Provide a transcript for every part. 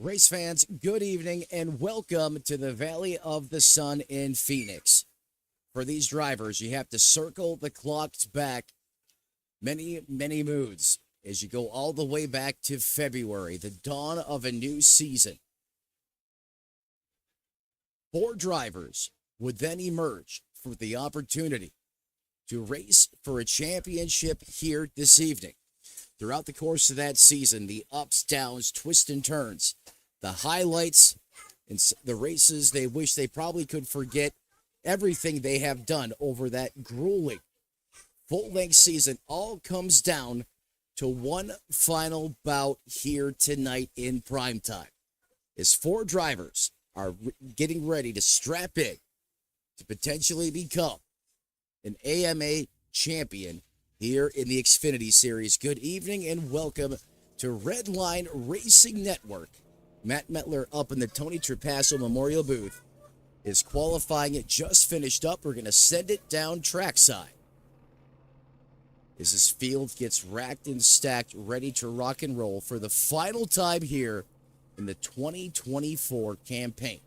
Race fans, good evening and welcome to the Valley of the Sun in Phoenix. For these drivers, you have to circle the clocks back many moons as you go all the way back to February, the dawn of a new season. 4 drivers would then emerge for the opportunity to race for a championship here this evening. Throughout the course of that season, the ups, downs, twists, and turns, the highlights, and the races they wish they probably could forget, everything they have done over that grueling full-length season all comes down to one final bout here tonight in primetime. As 4 drivers are getting ready to strap in to potentially become an AMA champion here in the Xfinity Series. Good evening and welcome to Redline Racing Network. Matt Metler up in the Tony Trapasso Memorial booth. His qualifying it just finished up. We're going to send it down trackside as this field gets racked and stacked, ready to rock and roll for the final time here in the 2024 campaign.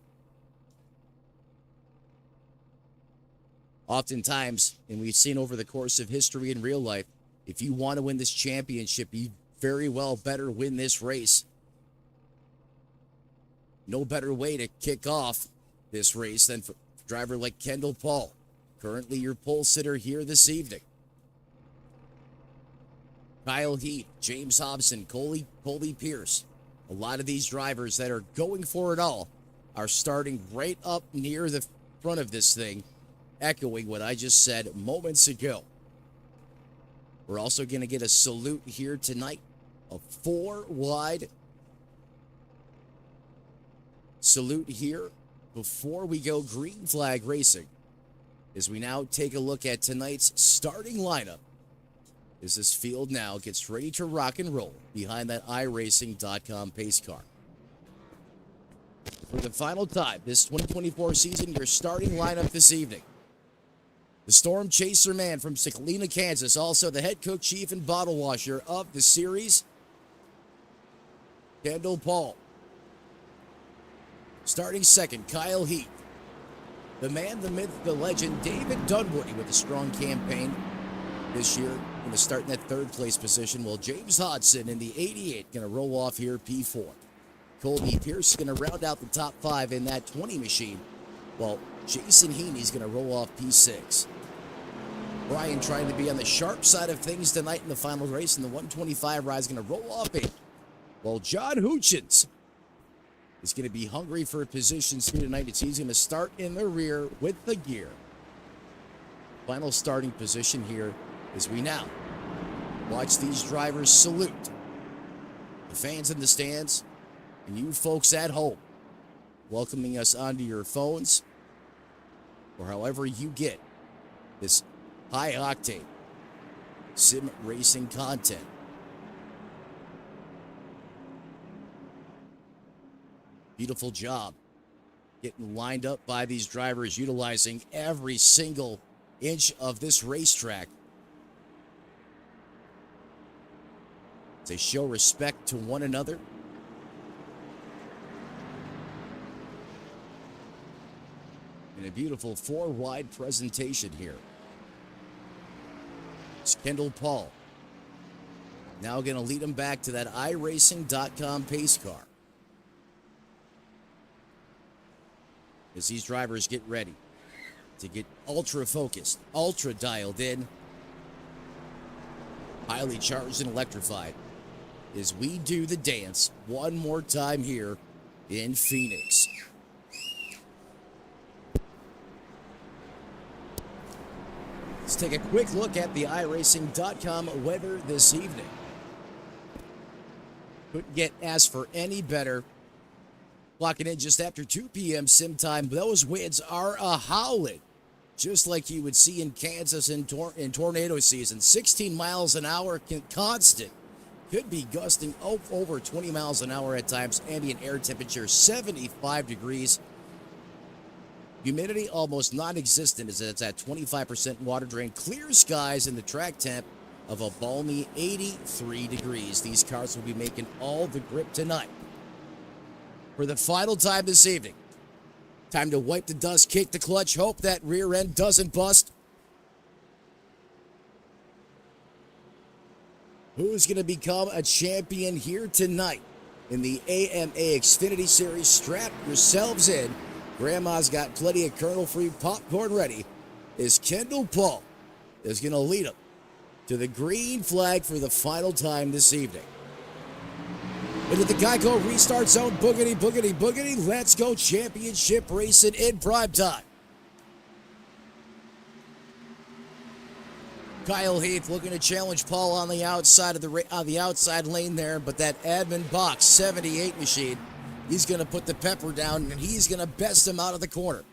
Oftentimes, and we've seen over the course of history in real life, if you want to win this championship, you very well better win this race. No better way to kick off this race than for a driver like Kendall Paul, currently your pole sitter here this evening. Kyle Heath, James Hobson, Colby Pierce, a lot of these drivers that are going for it all are starting right up near the front of this thing, echoing what I just said moments ago. We're also going to get a salute here tonight, a 4-wide salute here before we go green flag racing, as we now take a look at tonight's starting lineup as this field now gets ready to rock and roll behind that iRacing.com pace car. For the final time this 2024 season, your starting lineup this evening: the Storm Chaser man from Salina, Kansas, also the head cook, chief, and bottle washer of the series, Kendall Paul. Starting second, Kyle Heath. The man, the myth, the legend, David Dunwoody, with a strong campaign this year, going to start in that 3rd place position, while James Hodson in the 88 going to roll off here P4. Colby Pierce is going to round out the top 5 in that 20 machine, while Jason Heaney's going to roll off P6. Brian trying to be on the sharp side of things tonight in the final race, and the 125 ride is going to roll off 8. While John Hutchins is going to be hungry for positions here tonight. He's going to start in the rear with the gear. Final starting position here as we now watch these drivers salute the fans in the stands and you folks at home, welcoming us onto your phones or however you get this high-octane sim racing content. Beautiful job getting lined up by these drivers, utilizing every single inch of this racetrack. They show respect to one another. In a beautiful 4-wide presentation here. It's Kendall Paul. Now going to lead them back to that iRacing.com pace car. As these drivers get ready to get ultra focused, ultra dialed in, highly charged and electrified, as we do the dance one more time here in Phoenix. Let's take a quick look at the iRacing.com weather this evening. Couldn't get asked for any better. Clocking in just after 2 p.m. sim time. Those winds are a-howling, just like you would see in Kansas in tornado season. 16 miles an hour constant. Could be gusting over 20 miles an hour at times. Ambient air temperature 75 degrees. Humidity almost non-existent as it's at 25% water drain. Clear skies, and the track temp of a balmy 83 degrees. These cars will be making all the grip tonight. for the final time this evening. Time to wipe the dust, kick the clutch, hope that rear end doesn't bust. Who's going to become a champion here tonight in the AMA Xfinity Series? Strap yourselves in. Grandma's got plenty of kernel-free popcorn ready. Is Kendall Paul is going to lead them to the green flag for the final time this evening. Into the Geico restart zone. Boogity, boogity, boogity. Let's go championship racing in prime time. Kyle Heath looking to challenge Paul on the outside of the outside lane there, but that admin box 78 machine, he's going to put the pepper down and he's going to best him out of the corner.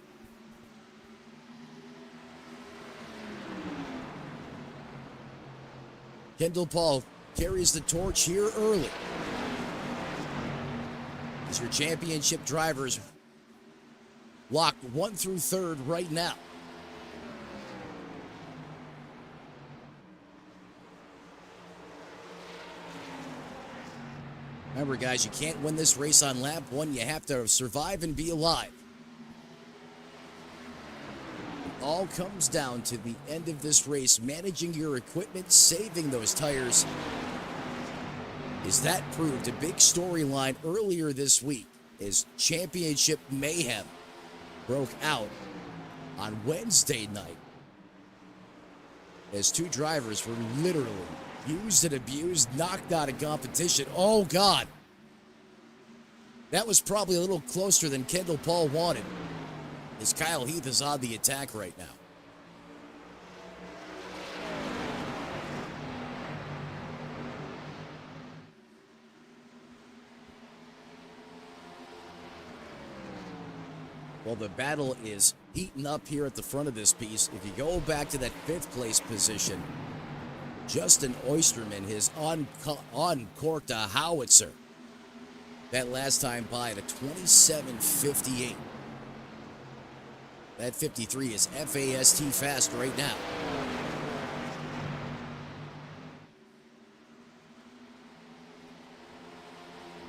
Kendall Paul carries the torch here early. As your championship drivers locked 1 through 3rd right now. Remember, guys, you can't win this race on lap 1. You have to survive and be alive. It all comes down to the end of this race, managing your equipment, saving those tires. Is that proved a big storyline earlier this week as championship mayhem broke out on Wednesday night as 2 drivers were literally used and abused, knocked out of competition. Oh, God. That was probably a little closer than Kendall Paul wanted, as Kyle Heath is on the attack right now. Well, the battle is heating up here at the front of this piece. If you go back to that 5th place position, Justin Oysterman has uncorked a howitzer. That last time by at a 27.58. That 53 is FAST fast right now.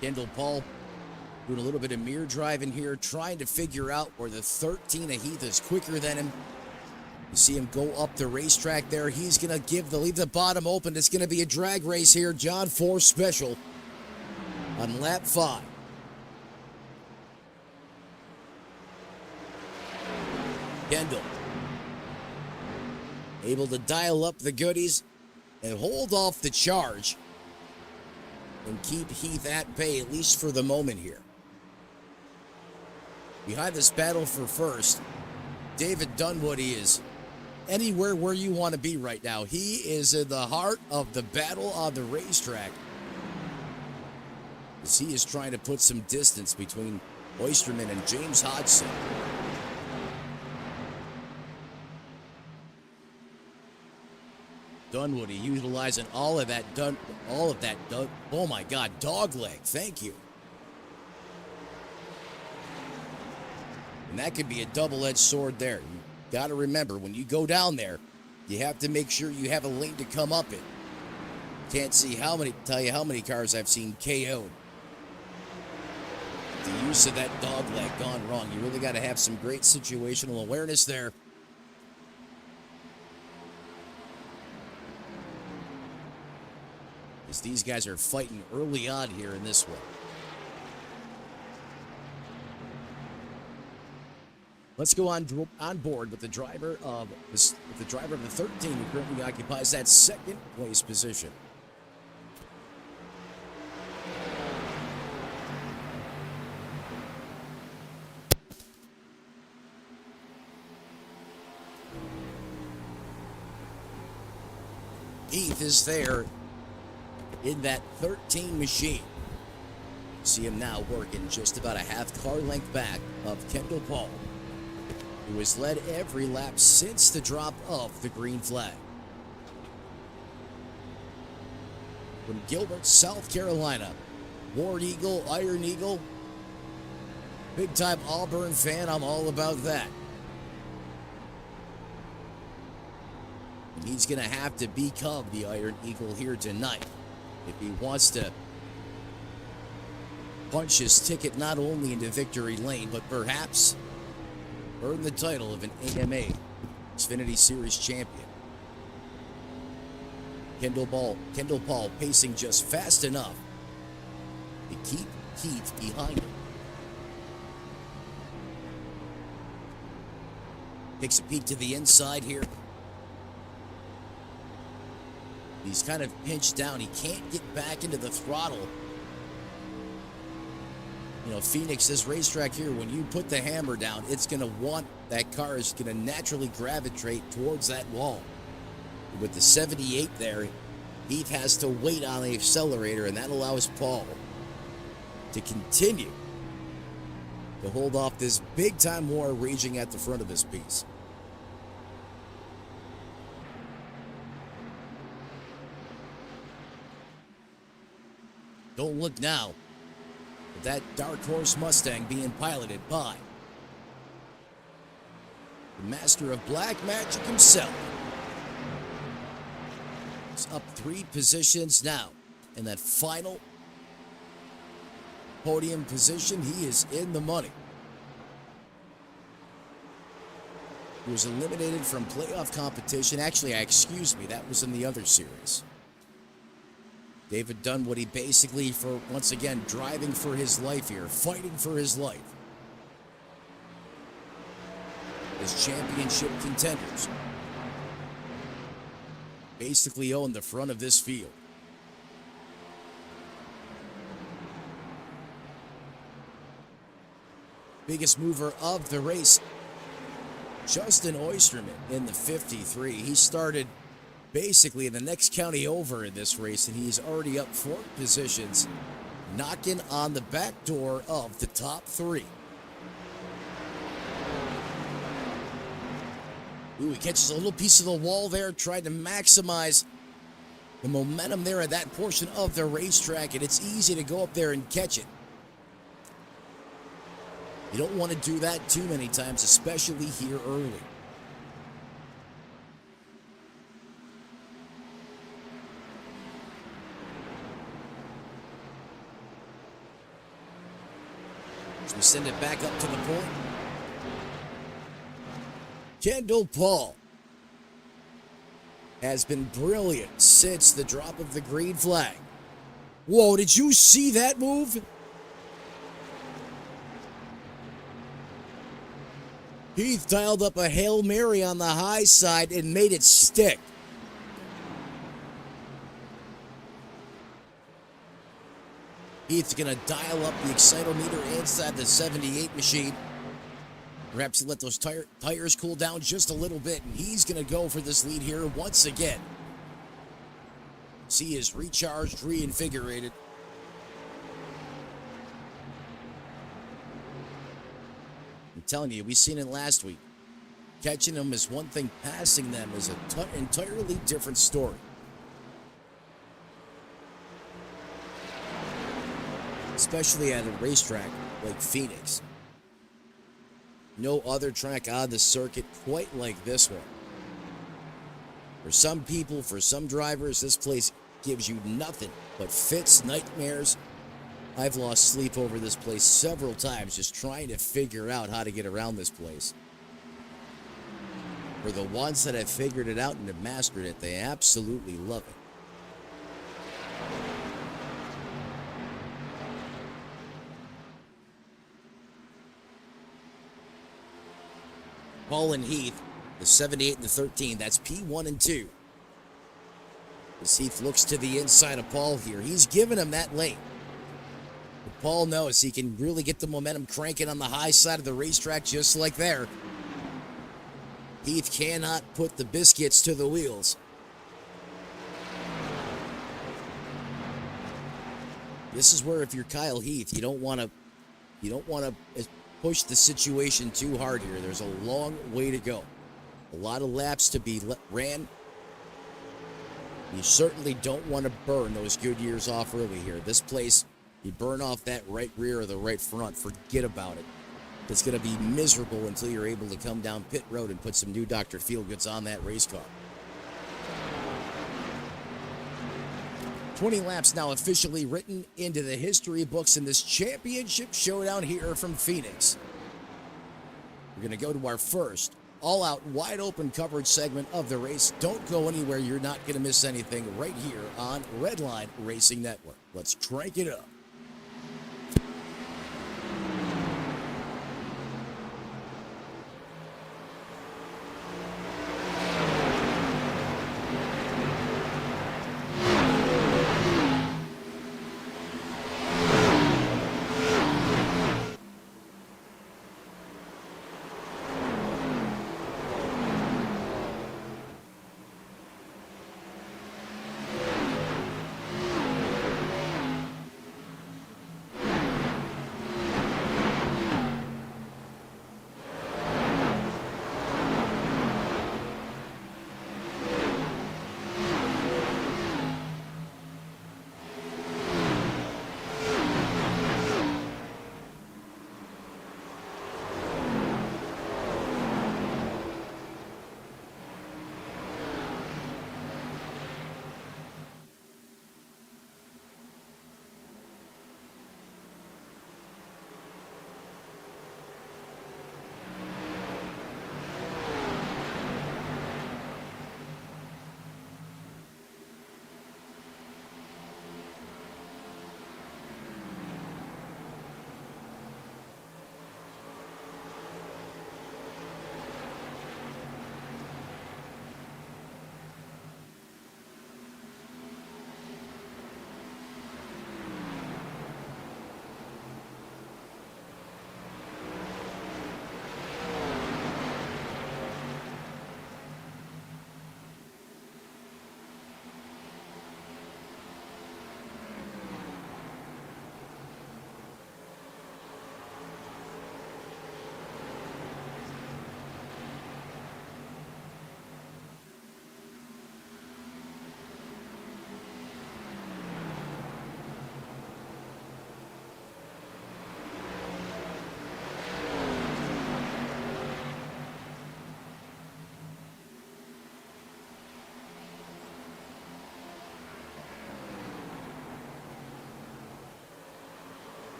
Kendall Paul doing a little bit of mirror driving here, trying to figure out where the 13 of Heath is quicker than him. You see him go up the racetrack there. He's going to leave the bottom open. It's going to be a drag race here. John Force special on lap 5. Kendall able to dial up the goodies and hold off the charge and keep Heath at bay, at least for the moment here. Behind this battle for first, David Dunwoody is anywhere where you want to be right now. He is in the heart of the battle on the racetrack, as he is trying to put some distance between Oysterman and James Hodgson. Dunwoody utilizing all of that, oh my God, dog leg, thank you. And that could be a double-edged sword there. You got to remember, when you go down there, you have to make sure you have a lane to come up in. Can't tell you how many cars I've seen KO'd. The use of that dog leg gone wrong. You really got to have some great situational awareness there. As these guys are fighting early on here in this one. Let's go on board with the driver of the 13 who currently occupies that 2nd place position. Heath is there in that 13 machine. See him now working just about a half car length back of Kendall Paul, who has led every lap since the drop of the green flag. From Gilbert, South Carolina, War Eagle, Iron Eagle, big time Auburn fan, I'm all about that. And he's going to have to become the Iron Eagle here tonight if he wants to punch his ticket not only into victory lane, but perhaps earn the title of an AMA Xfinity Series champion. Kendall Paul pacing just fast enough to keep Heath behind him. Takes a peek to the inside here. He's kind of pinched down. He can't get back into the throttle. You know, Phoenix, this racetrack here, when you put the hammer down, it's going to want, that car is going to naturally gravitate towards that wall. With the 78 there, Heath has to wait on the accelerator, and that allows Paul to continue to hold off this big-time war raging at the front of this piece. Don't look now at that dark horse Mustang being piloted by the master of black magic himself. He's up 3 positions now. In that final podium position, he is in the money. He was eliminated from playoff competition. Actually, excuse me, that was in the other series. David done what he basically, for once again, driving for his life here, fighting for his life. His championship contenders basically own the front of this field. Biggest mover of the race, Justin Oysterman in the 53. He started basically in the next county over in this race, and he's already up 4 positions, knocking on the back door of the top 3. Ooh, he catches a little piece of the wall there, trying to maximize the momentum there at that portion of the racetrack, and it's easy to go up there and catch it. You don't want to do that too many times, especially here early. As we send it back up to the point. Kendall Paul has been brilliant since the drop of the green flag. Whoa, did you see that move? Heath dialed up a Hail Mary on the high side and made it stick. Heath's going to dial up the excitometer inside the 78 machine. Perhaps he let those tires cool down just a little bit, and he's going to go for this lead here once again. See, is recharged, reinvigorated. I'm telling you, we seen it last week. Catching them is one thing, passing them is an entirely different story. Especially at a racetrack like Phoenix. No other track on the circuit quite like this one. For some people, for some drivers, this place gives you nothing but fits, nightmares. I've lost sleep over this place several times just trying to figure out how to get around this place. For the ones that have figured it out and have mastered it, they absolutely love it. Paul and Heath, the 78 and the 13, that's P1 and 2. As Heath looks to the inside of Paul here, he's giving him that lane. But Paul knows he can really get the momentum cranking on the high side of the racetrack just like there. Heath cannot put the biscuits to the wheels. This is where if you're Kyle Heath, you don't want to push the situation too hard here. There's a long way to go. A lot of laps to be ran. You certainly don't want to burn those good years off early here. This place, you burn off that right rear or the right front, forget about it. It's going to be miserable until you're able to come down pit road and put some new Dr. Feelgoods on that race car. 20 laps now officially written into the history books in this championship showdown here from Phoenix. We're going to go to our first all-out, wide-open coverage segment of the race. Don't go anywhere. You're not going to miss anything right here on Redline Racing Network. Let's crank it up.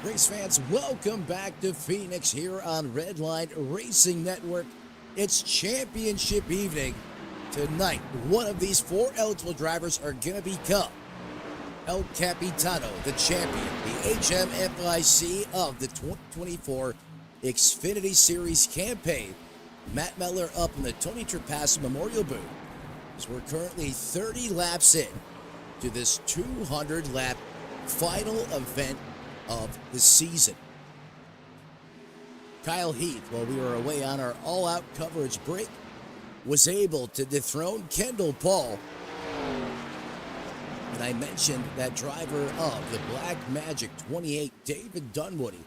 Race fans, welcome back to Phoenix here on Redline Racing Network. It's championship evening. Tonight, one of these four eligible drivers are going to become El Capitano, the champion, the HMFIC of the 2024 Xfinity Series campaign. Matt Miller up in the Tony Trapasso Memorial Booth, as we're currently 30 laps in to this 200-lap final event of the season. Kyle Heath, while we were away on our all-out coverage break, was able to dethrone Kendall Paul. And I mentioned that driver of the Black Magic 28, David Dunwoody.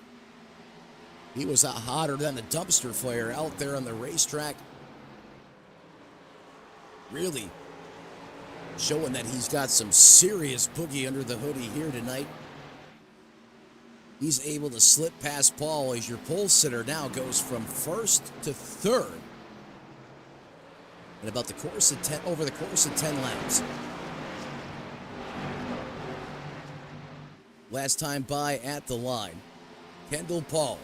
He was hotter than a dumpster fire out there on the racetrack. Really showing that he's got some serious boogie under the hoodie here tonight. He's able to slip past Paul as your pole sitter now goes from first to third. And over the course of 10 laps. Last time by at the line, Kendall Paul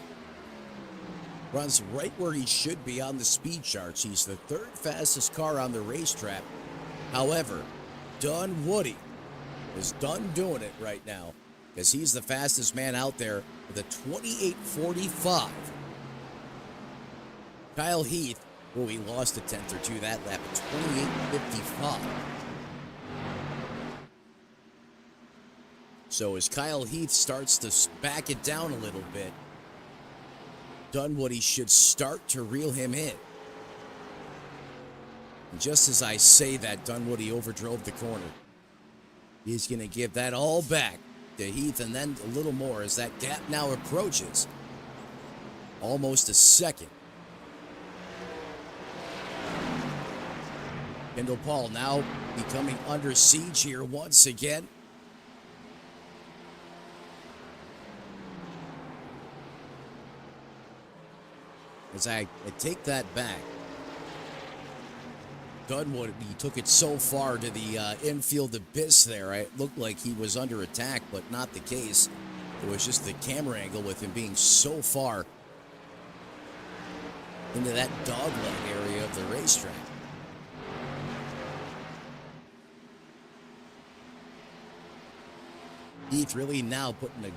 runs right where he should be on the speed charts. He's the third fastest car on the racetrack. However, Dunwoody is done doing it right now because he's the fastest man out there with a 28.45. Kyle Heath, he lost a tenth or two that lap at 28.55. So as Kyle Heath starts to back it down a little bit, Dunwoody should start to reel him in. And just as I say that, Dunwoody overdrove the corner. He's going to give that all back to Heath and then a little more as that gap now approaches almost a second. Kendall Paul now becoming under siege here once again. As I take that back, Dunwoody, he took it so far to the infield abyss there. It looked like he was under attack, but not the case. It was just the camera angle with him being so far into that dogleg area of the racetrack. Heath really now putting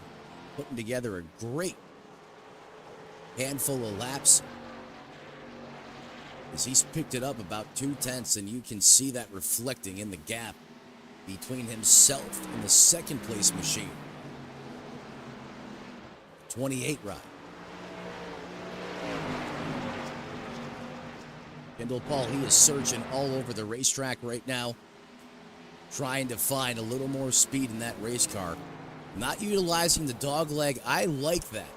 together a great handful of laps as he's picked it up about 2/10, and you can see that reflecting in the gap between himself and the second place machine. 28 ride. Kendall Paul, he is surging all over the racetrack right now, trying to find a little more speed in that race car. Not utilizing the dog leg. I like that.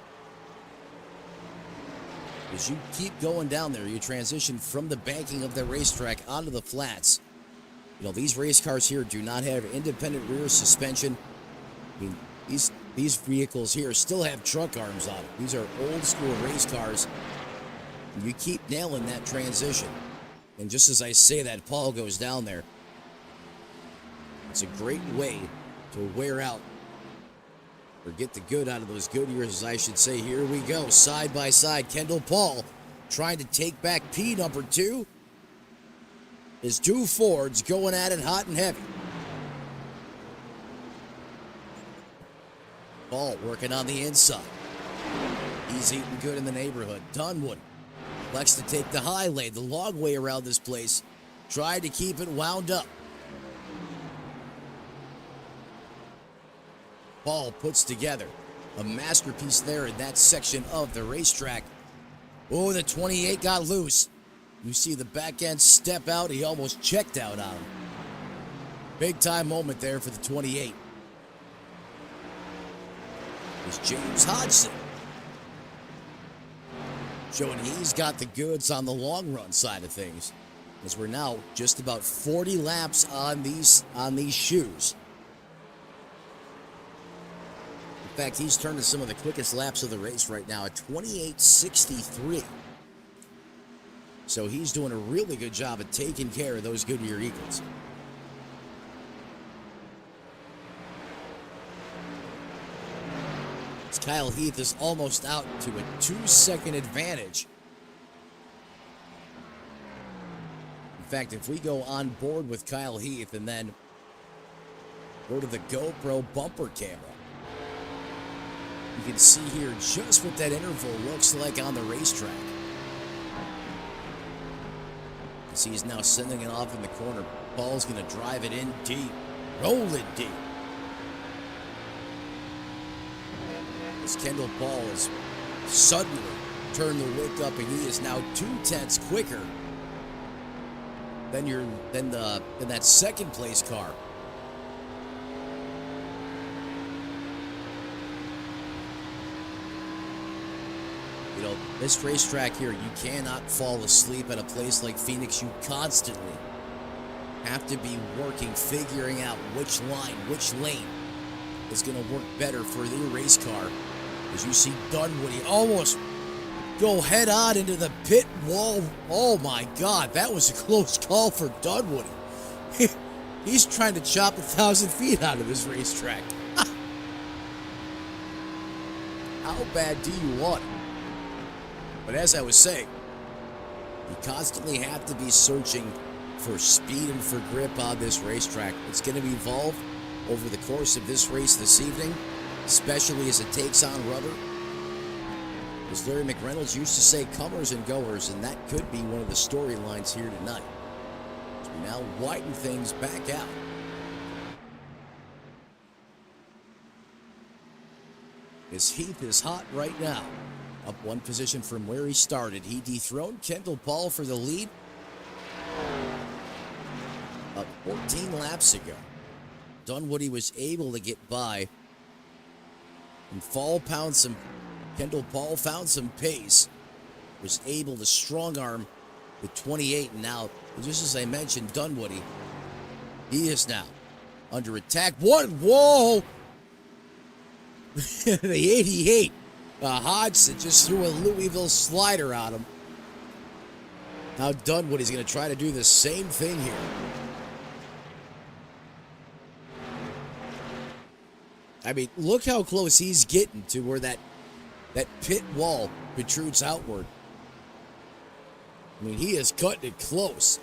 As you keep going down there, you transition from the banking of the racetrack onto the flats. You know, these race cars here do not have independent rear suspension. I mean, these vehicles here still have truck arms on them. These are old school race cars. You keep nailing that transition. And just as I say that, Paul goes down there. It's a great way to wear out or get the good out of those good years, as I should say. Here we go, side by side. Kendall Paul trying to take back P number 2. His two Fords going at it hot and heavy. Paul working on the inside. He's eating good in the neighborhood. Dunwoody likes to take the high lane, the long way around this place. Try to keep it wound up. Paul puts together a masterpiece there in that section of the racetrack. Oh, the 28 got loose. You see the back end step out. He almost checked out on him. Big time moment there for the 28. It's James Hodgson showing he's got the goods on the long run side of things, as we're now just about 40 laps on these shoes. In fact, he's turning some of the quickest laps of the race right now at 28.63. So he's doing a really good job of taking care of those Goodyear Eagles. As Kyle Heath is almost out to a 2-second advantage. In fact, if we go on board with Kyle Heath and then go to the GoPro bumper camera, you can see here just what that interval looks like on the racetrack. You see he's now sending it off in the corner. Paul's going to drive it in deep, roll it deep. As Kendall Paul has suddenly turned the wick up, and he is now 2/10 quicker than that second place car. You know, this racetrack here, you cannot fall asleep at a place like Phoenix. You constantly have to be working, figuring out which line, which lane is going to work better for the race car. As you see Dunwoody almost go head on into the pit wall. Oh my God, that was a close call for Dunwoody. He's trying to chop 1,000 feet out of this racetrack. How bad do you want it? But as I was saying, you constantly have to be searching for speed and for grip on this racetrack. It's going to evolve over the course of this race this evening, especially as it takes on rubber. As Larry McReynolds used to say, comers and goers, and that could be one of the storylines here tonight. As we now widen things back out. As Heath is hot right now, up one position from where he started. He dethroned Kendall Paul for the lead up 14 laps ago. Dunwoody was able to get by and Kendall Paul found some pace, was able to strong arm with 28, and now, just as I mentioned, Dunwoody, he is now under attack. Whoa! The 88, Hodgson just threw a Louisville slider on him. Now Dunwoody's going to try to do the same thing here. I mean, look how close he's getting to where that pit wall protrudes outward. I mean, he is cutting it close.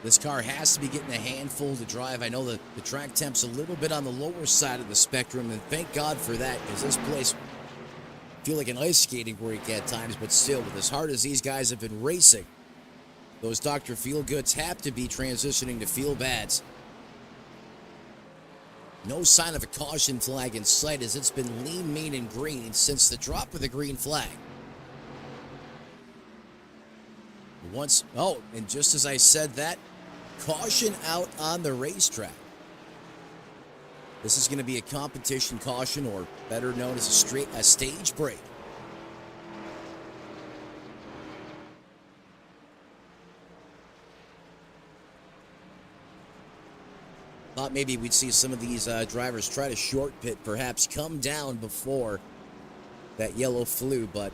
This car has to be getting a handful to drive. I know that the track temp's a little bit on the lower side of the spectrum, and thank God for that, because this place feel like an ice skating rink at times, but still, with as hard as these guys have been racing, those Dr. Feelgoods have to be transitioning to feel bads. No sign of a caution flag in sight, as it's been lean, mean, and green since the drop of the green flag. And just as I said that, caution out on the racetrack. This is going to be a competition caution, or better known as a stage break. Thought maybe we'd see some of these drivers try to short pit, perhaps come down before that yellow flew, but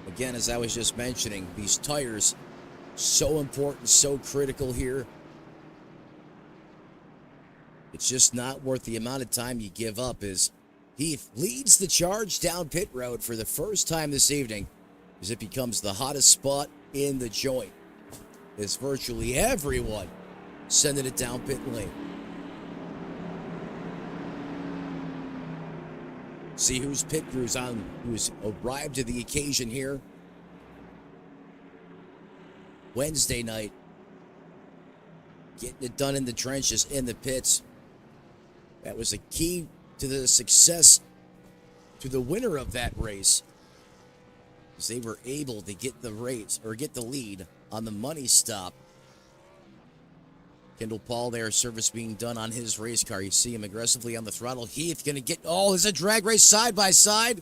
again, as I was just mentioning, these tires, so important, so critical here. It's just not worth the amount of time you give up. As Heath leads the charge down pit road for the first time this evening, as it becomes the hottest spot in the joint, as virtually everyone sending it down pit lane. See whose pit crew's on, who's arrived to the occasion here. Wednesday night, getting it done in the trenches, in the pits. That was a key to the success, to the winner of that race, as they were able to get the race, or get the lead on the money stop. Kendall Paul there, service being done on his race car. You see him aggressively on the throttle. Heath going to get, there's a drag race side by side.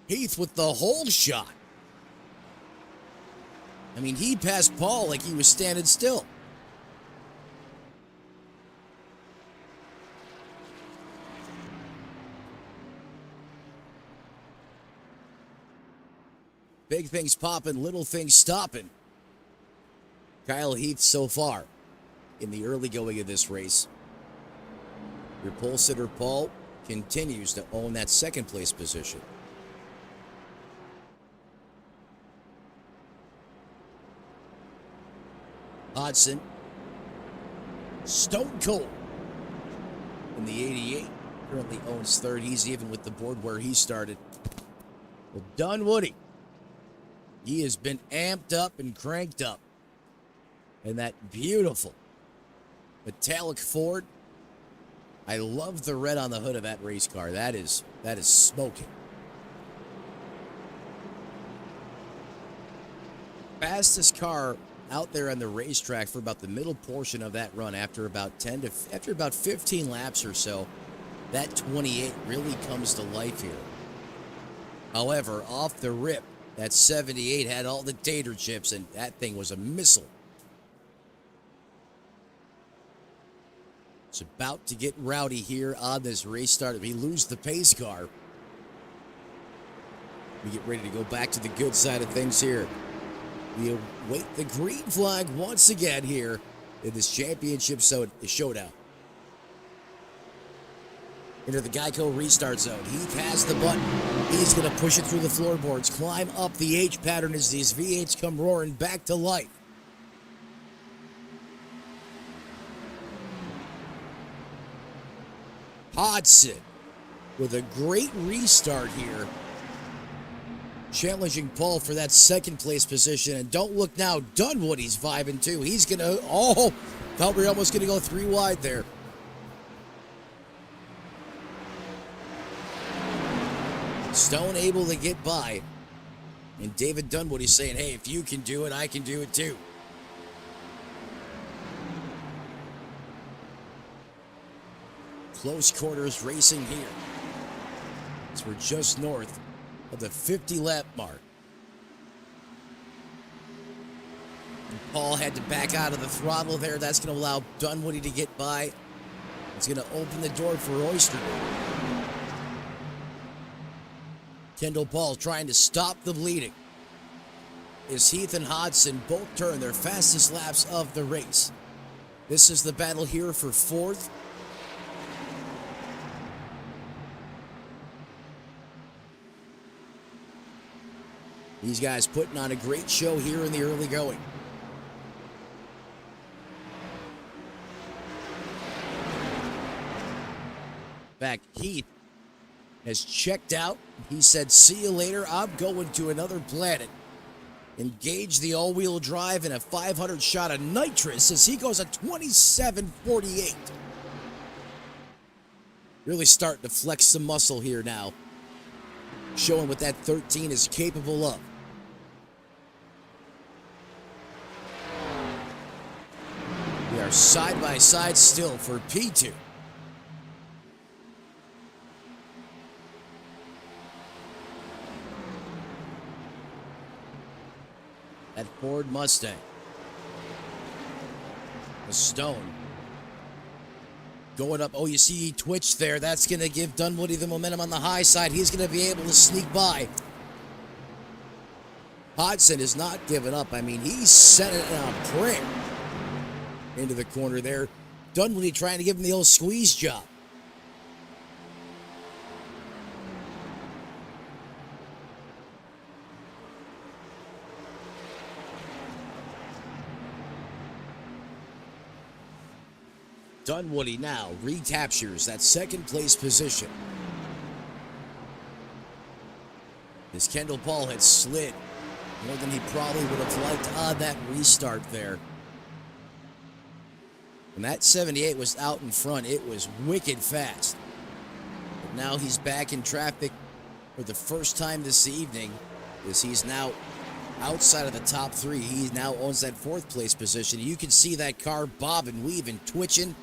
Heath with the hold shot. I mean, he passed Paul like he was standing still. Big things popping, little things stopping. Kyle Heath so far in the early going of this race. Your pole sitter Paul continues to own that second place position. Hodgson, stone cold in the 88, currently owns third. He's even with the board where he started. Well, Dunwoody, he has been amped up and cranked up. And that beautiful metallic Ford. I love the red on the hood of that race car. That is smoking. Fastest car out there on the racetrack for about the middle portion of that run, after about 15 laps or so. That 28 really comes to life here. However, off the rip, that 78 had all the tater chips, and that thing was a missile. It's about to get rowdy here on this race start. We lose the pace car. We get ready to go back to the good side of things here. We await the green flag once again here in this championship showdown. Into the Geico restart zone. Heath has the button. He's going to push it through the floorboards, climb up the H pattern as these V8s come roaring back to life. Hodson with a great restart here, challenging Paul for that second place position. And don't look now, Dunwoody's vibing too. He's going to, thought we were almost going to go 3 wide there. Stone able to get by. And David Dunwoody's saying, hey, if you can do it, I can do it too. Close quarters racing here. So we're just north of the 50 lap mark. And Paul had to back out of the throttle there. That's going to allow Dunwoody to get by. It's going to open the door for Oyster. Kendall Paul trying to stop the bleeding. As Heath and Hodson both turn their fastest laps of the race. This is the battle here for fourth. These guys putting on a great show here in the early going. In fact, Heath has checked out. He said, see you later. I'm going to another planet. Engage the all-wheel drive in a 500 shot of nitrous as he goes a 27.48. Really starting to flex some muscle here now. Showing what that 13 is capable of. We are side by side still for P2. That Ford Mustang. The Stone. Going up. Oh, you see he twitched there. That's going to give Dunwoody the momentum on the high side. He's going to be able to sneak by. Hodson is not giving up. I mean, he sent it on a prayer into the corner there. Dunwoody trying to give him the old squeeze job. Dunwoody now recaptures that second place position. As Kendall Paul had slid more than he probably would have liked on that restart there. When that 78 was out in front, it was wicked fast. But now he's back in traffic for the first time this evening, as he's now outside of the top 3. He now owns that 4th place position. You can see that car bobbing, weaving, twitching.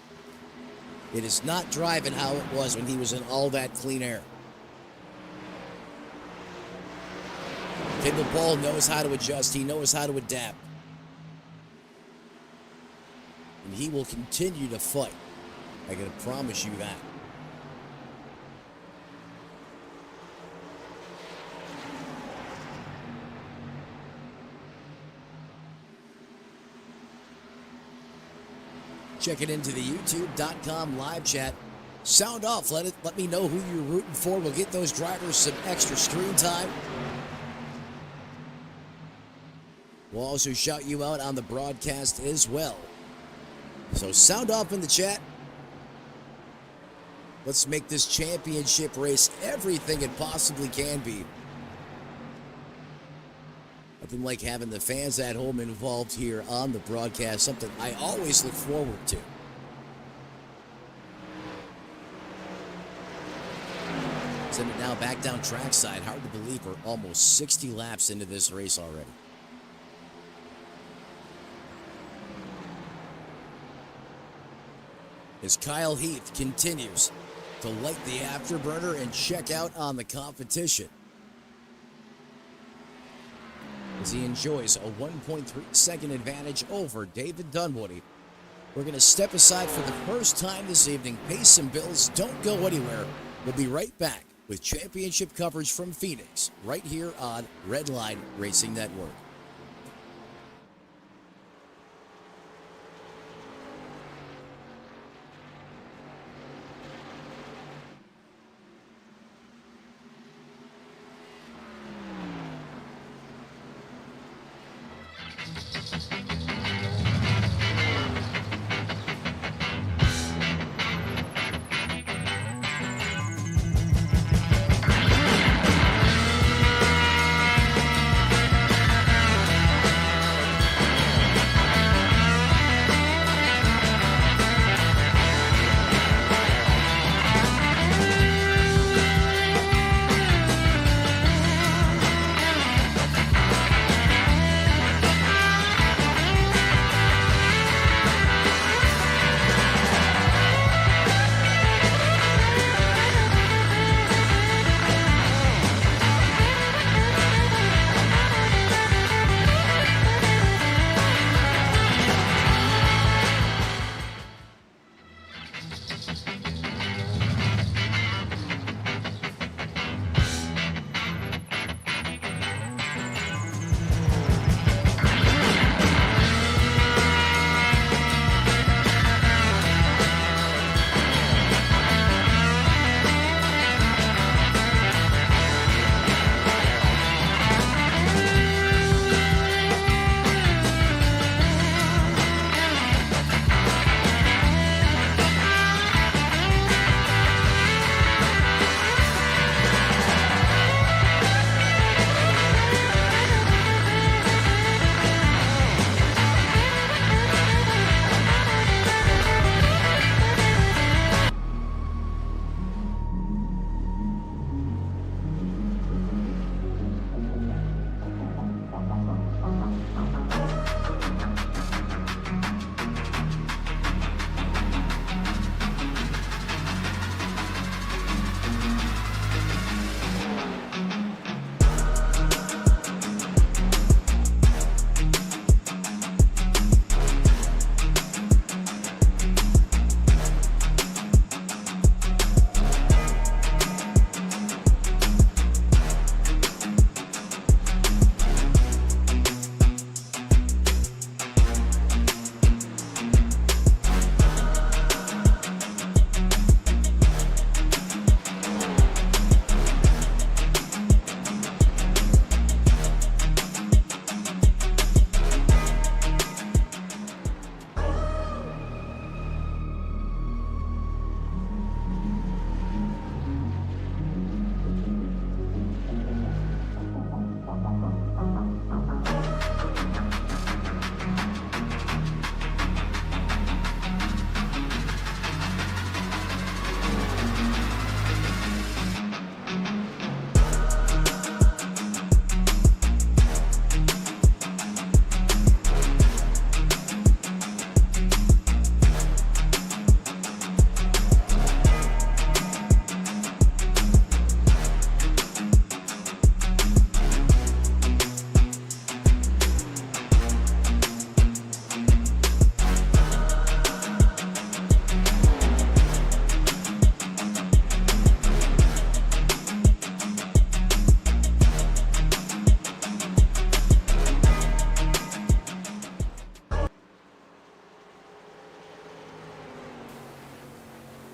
It is not driving how it was when he was in all that clean air. Kendall Paul knows how to adjust. He knows how to adapt. And he will continue to fight. I can promise you that. Check it into the youtube.com live chat. Sound off. Let me know who you're rooting for. We'll get those drivers some extra screen time. We'll also shout you out on the broadcast as well. So sound off in the chat. Let's make this championship race everything it possibly can be. Nothing like having the fans at home involved here on the broadcast. Something I always look forward to. Send it now back down trackside. Hard to believe we're almost 60 laps into this race already. As Kyle Heath continues to light the afterburner and check out on the competition, as he enjoys a 1.3-second advantage over David Dunwoody. We're going to step aside for the first time this evening. Pace and Bills, don't go anywhere. We'll be right back with championship coverage from Phoenix, right here on Redline Racing Network.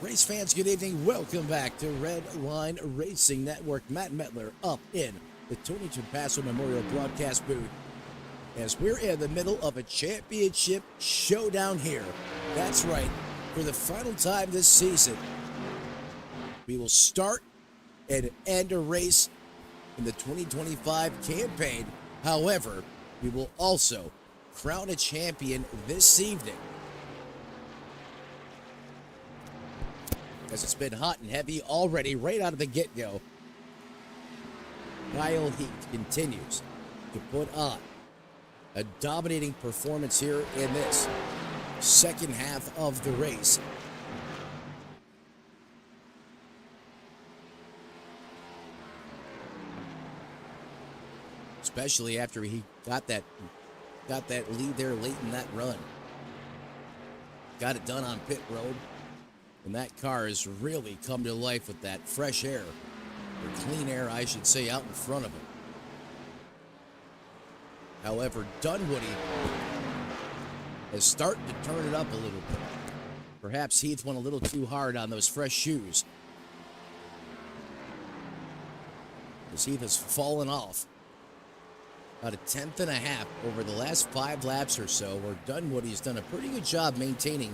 Race fans, good evening. Welcome back to Redline Racing Network. Matt Metler up in the Tony Trapasso Memorial Broadcast booth as we're in the middle of a championship showdown here. That's right, for the final time this season, we will start and end a race in the 2025 campaign. However, we will also crown a champion this evening, as it's been hot and heavy already right out of the get-go. Kyle Heat continues to put on a dominating performance here in this second half of the race. especially after he got that lead there late in that run. Got it done on pit road, and that car has really come to life with that fresh air, or clean air, I should say, out in front of him. However, Dunwoody is starting to turn it up a little bit. Perhaps Heath went a little too hard on those fresh shoes, as Heath has fallen off about a tenth and a half over the last 5 laps or so, where Dunwoody's done a pretty good job maintaining.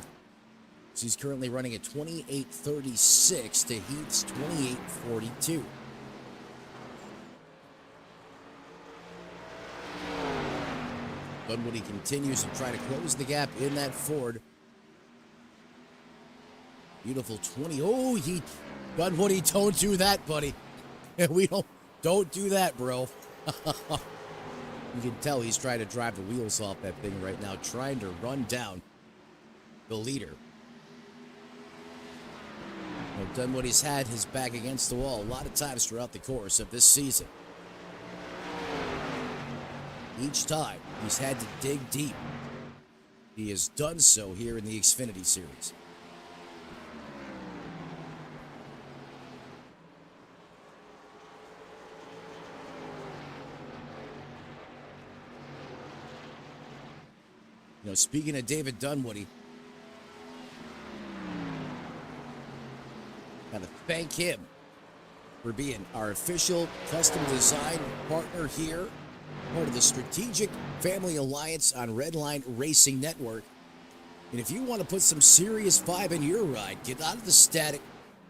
So he's currently running at 28.36 to Heath's 28.42. Dunwoody continues to try to close the gap in that Ford. Beautiful 20. Oh, Dunwoody, don't do that, buddy. We don't do that, bro. You can tell he's trying to drive the wheels off that thing right now, trying to run down the leader. Well, Dunwoody's had his back against the wall a lot of times throughout the course of this season. Each time, he's had to dig deep. He has done so here in the Xfinity Series. You know, speaking of David Dunwoody, got to thank him for being our official custom design partner here, part of the Strategic Family Alliance on Redline Racing Network. And if you want to put some serious vibe in your ride, get out of the static,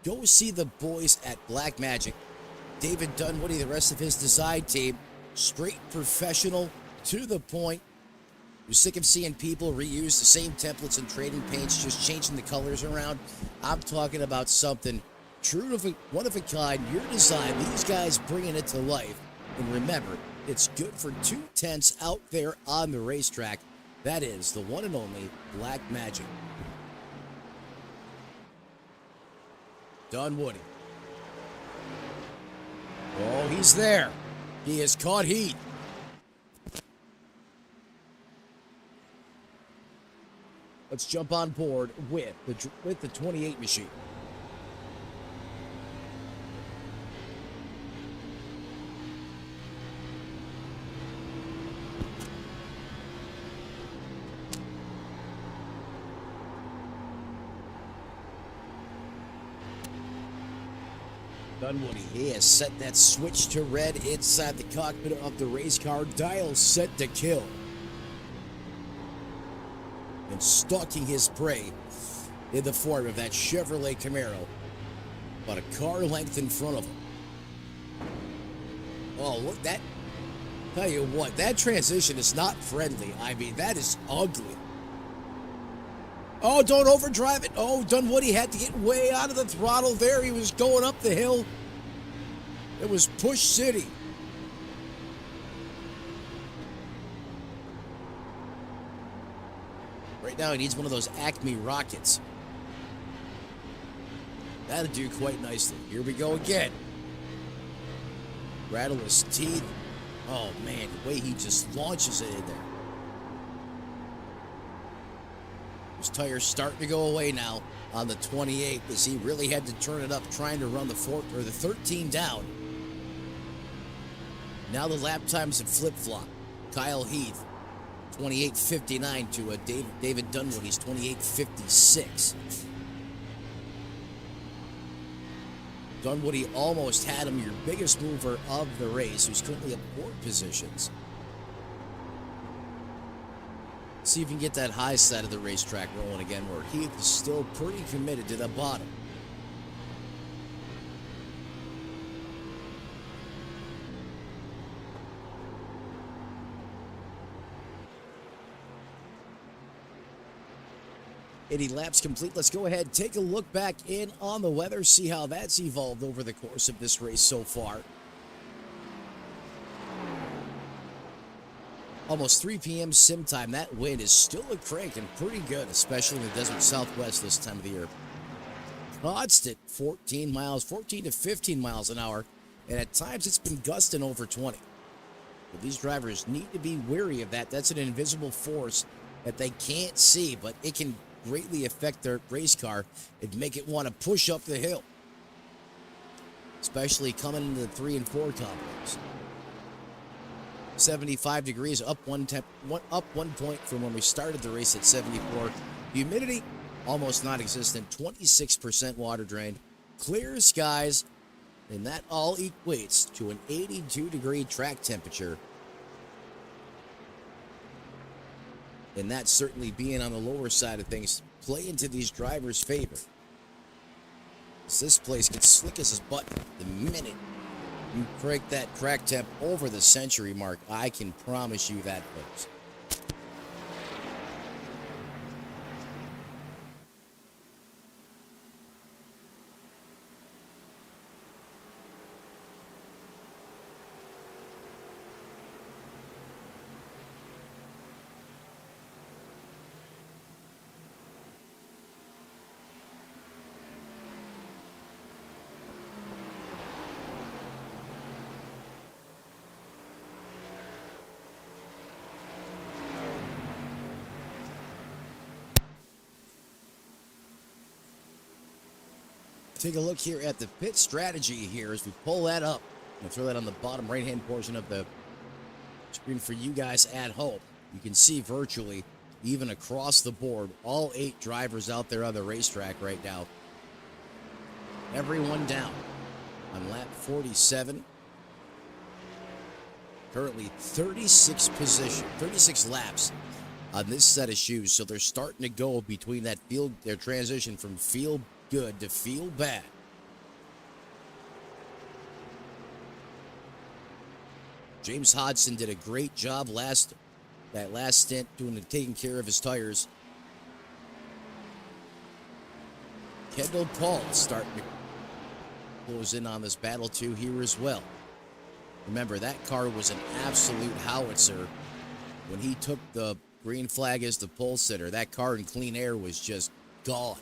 go see the boys at Black Magic. David Dunwoody, the rest of his design team, straight professional, to the point. You're sick of seeing people reuse the same templates and trading paints, just changing the colors around. I'm talking about something true to one of a kind, your design, these guys bringing it to life. And remember, it's good for 2/10 out there on the racetrack. That is the one and only Black Magic. Dunwoody. Oh, he's there. He has caught heat. Let's jump on board with the 28 machine. Dunwoody, he has set that switch to red inside the cockpit of the race car, dial set to kill. And stalking his prey in the form of that Chevrolet Camaro, about a car length in front of him. Oh, look, that, tell you what, that transition is not friendly. I mean, that is ugly. Oh, don't overdrive it. Oh, Dunwoody had to get way out of the throttle there. He was going up the hill. It was Push City. Right now, he needs one of those Acme rockets. That'll do quite nicely. Here we go again. Rattle his teeth. Oh, man, the way he just launches it in there. His tire's starting to go away now on the 28 as he really had to turn it up trying to run the 13 down. Now the lap times have flip-flopped. Kyle Heath, 28.59 to David Dunwoody's 28.56. Dunwoody almost had him, your biggest mover of the race, who's currently at 4 positions. See if you can get that high side of the racetrack rolling again, where Heath is still pretty committed to the bottom. Eighty laps complete. Let's go ahead and take a look back in on the weather, see how that's evolved over the course of this race so far. Almost 3 p.m. sim time. That wind is still a crank and pretty good, especially in the desert southwest this time of the year. Constant 14 to 15 miles an hour, and at times it's been gusting over 20. But these drivers need to be wary of that. That's an invisible force that they can't see, but it can greatly affect their race car and make it want to push up the hill, especially coming into the 3 and 4 complex. 75 degrees, up one point from when we started the race at 74. Humidity almost non-existent, 26% water drain, clear skies, and that all equates to an 82-degree track temperature. And that certainly being on the lower side of things play into these drivers' favor. This place gets slick as a button the minute you break that track temp over the century mark. I can promise you that, folks. Take a look here at the pit strategy here as we pull that up. I'm going to throw that on the bottom right-hand portion of the screen for you guys at home. You can see virtually, even across the board, all 8 drivers out there on the racetrack right now. Everyone down on lap 47. Currently 36 laps on this set of shoes. So they're starting to go between that field, their transition from feel good to feel bad. James Hodgson did a great job that last stint taking care of his tires. Kendall Paul starting to close in on this battle too here as well. Remember, that car was an absolute howitzer when he took the green flag as the pole sitter. That car in clean air was just gone.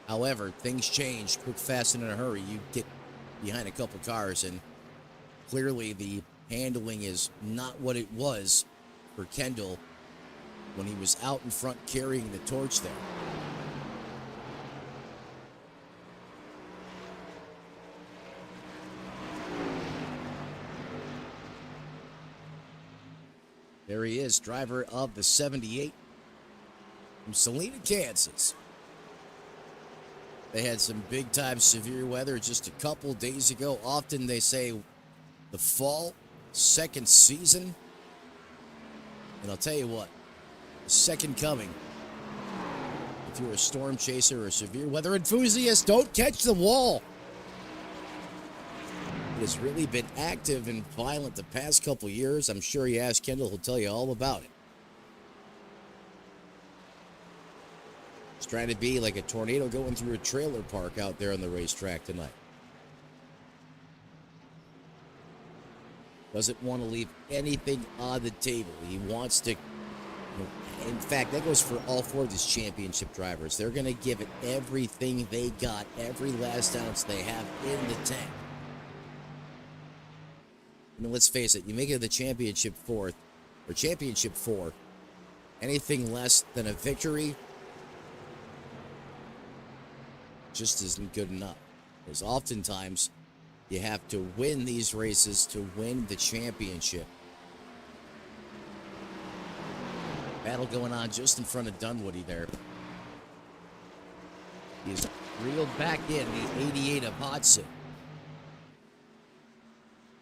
However, things change quick, fast, and in a hurry. You get behind a couple cars, and clearly the handling is not what it was for Kendall when he was out in front carrying the torch there. There he is, driver of the 78 from Salina, Kansas. They had some big-time severe weather just a couple days ago. Often they say the fall, second season. And I'll tell you what, the second coming. If you're a storm chaser or a severe weather enthusiast, don't catch the wall. It has really been active and violent the past couple years. I'm sure you ask Kendall, he'll tell you all about it. It's trying to be like a tornado going through a trailer park out there on the racetrack tonight. Doesn't want to leave anything on the table. He wants to, in fact, that goes for all 4 of these championship drivers. They're going to give it everything they got, every last ounce they have in the tank. I mean, let's face it, you make it to the championship 4th, or championship 4, anything less than a victory just isn't good enough. Because oftentimes you have to win these races to win the championship. Battle going on just in front of Dunwoody there. He's reeled back in the 88 of Hodgson.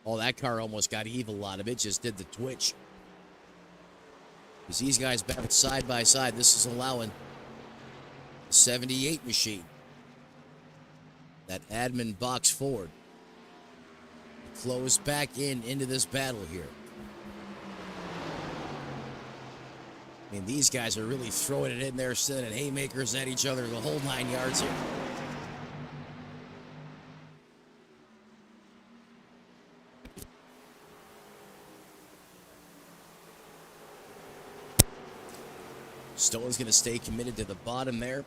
Oh, that car almost got evil on him. It just did the twitch. Because these guys back side by side, this is allowing the 78 machine, that admin box Ford, close back into this battle here. I mean, these guys are really throwing it in there, sending haymakers at each other the whole 9 yards here. Stone's going to stay committed to the bottom there.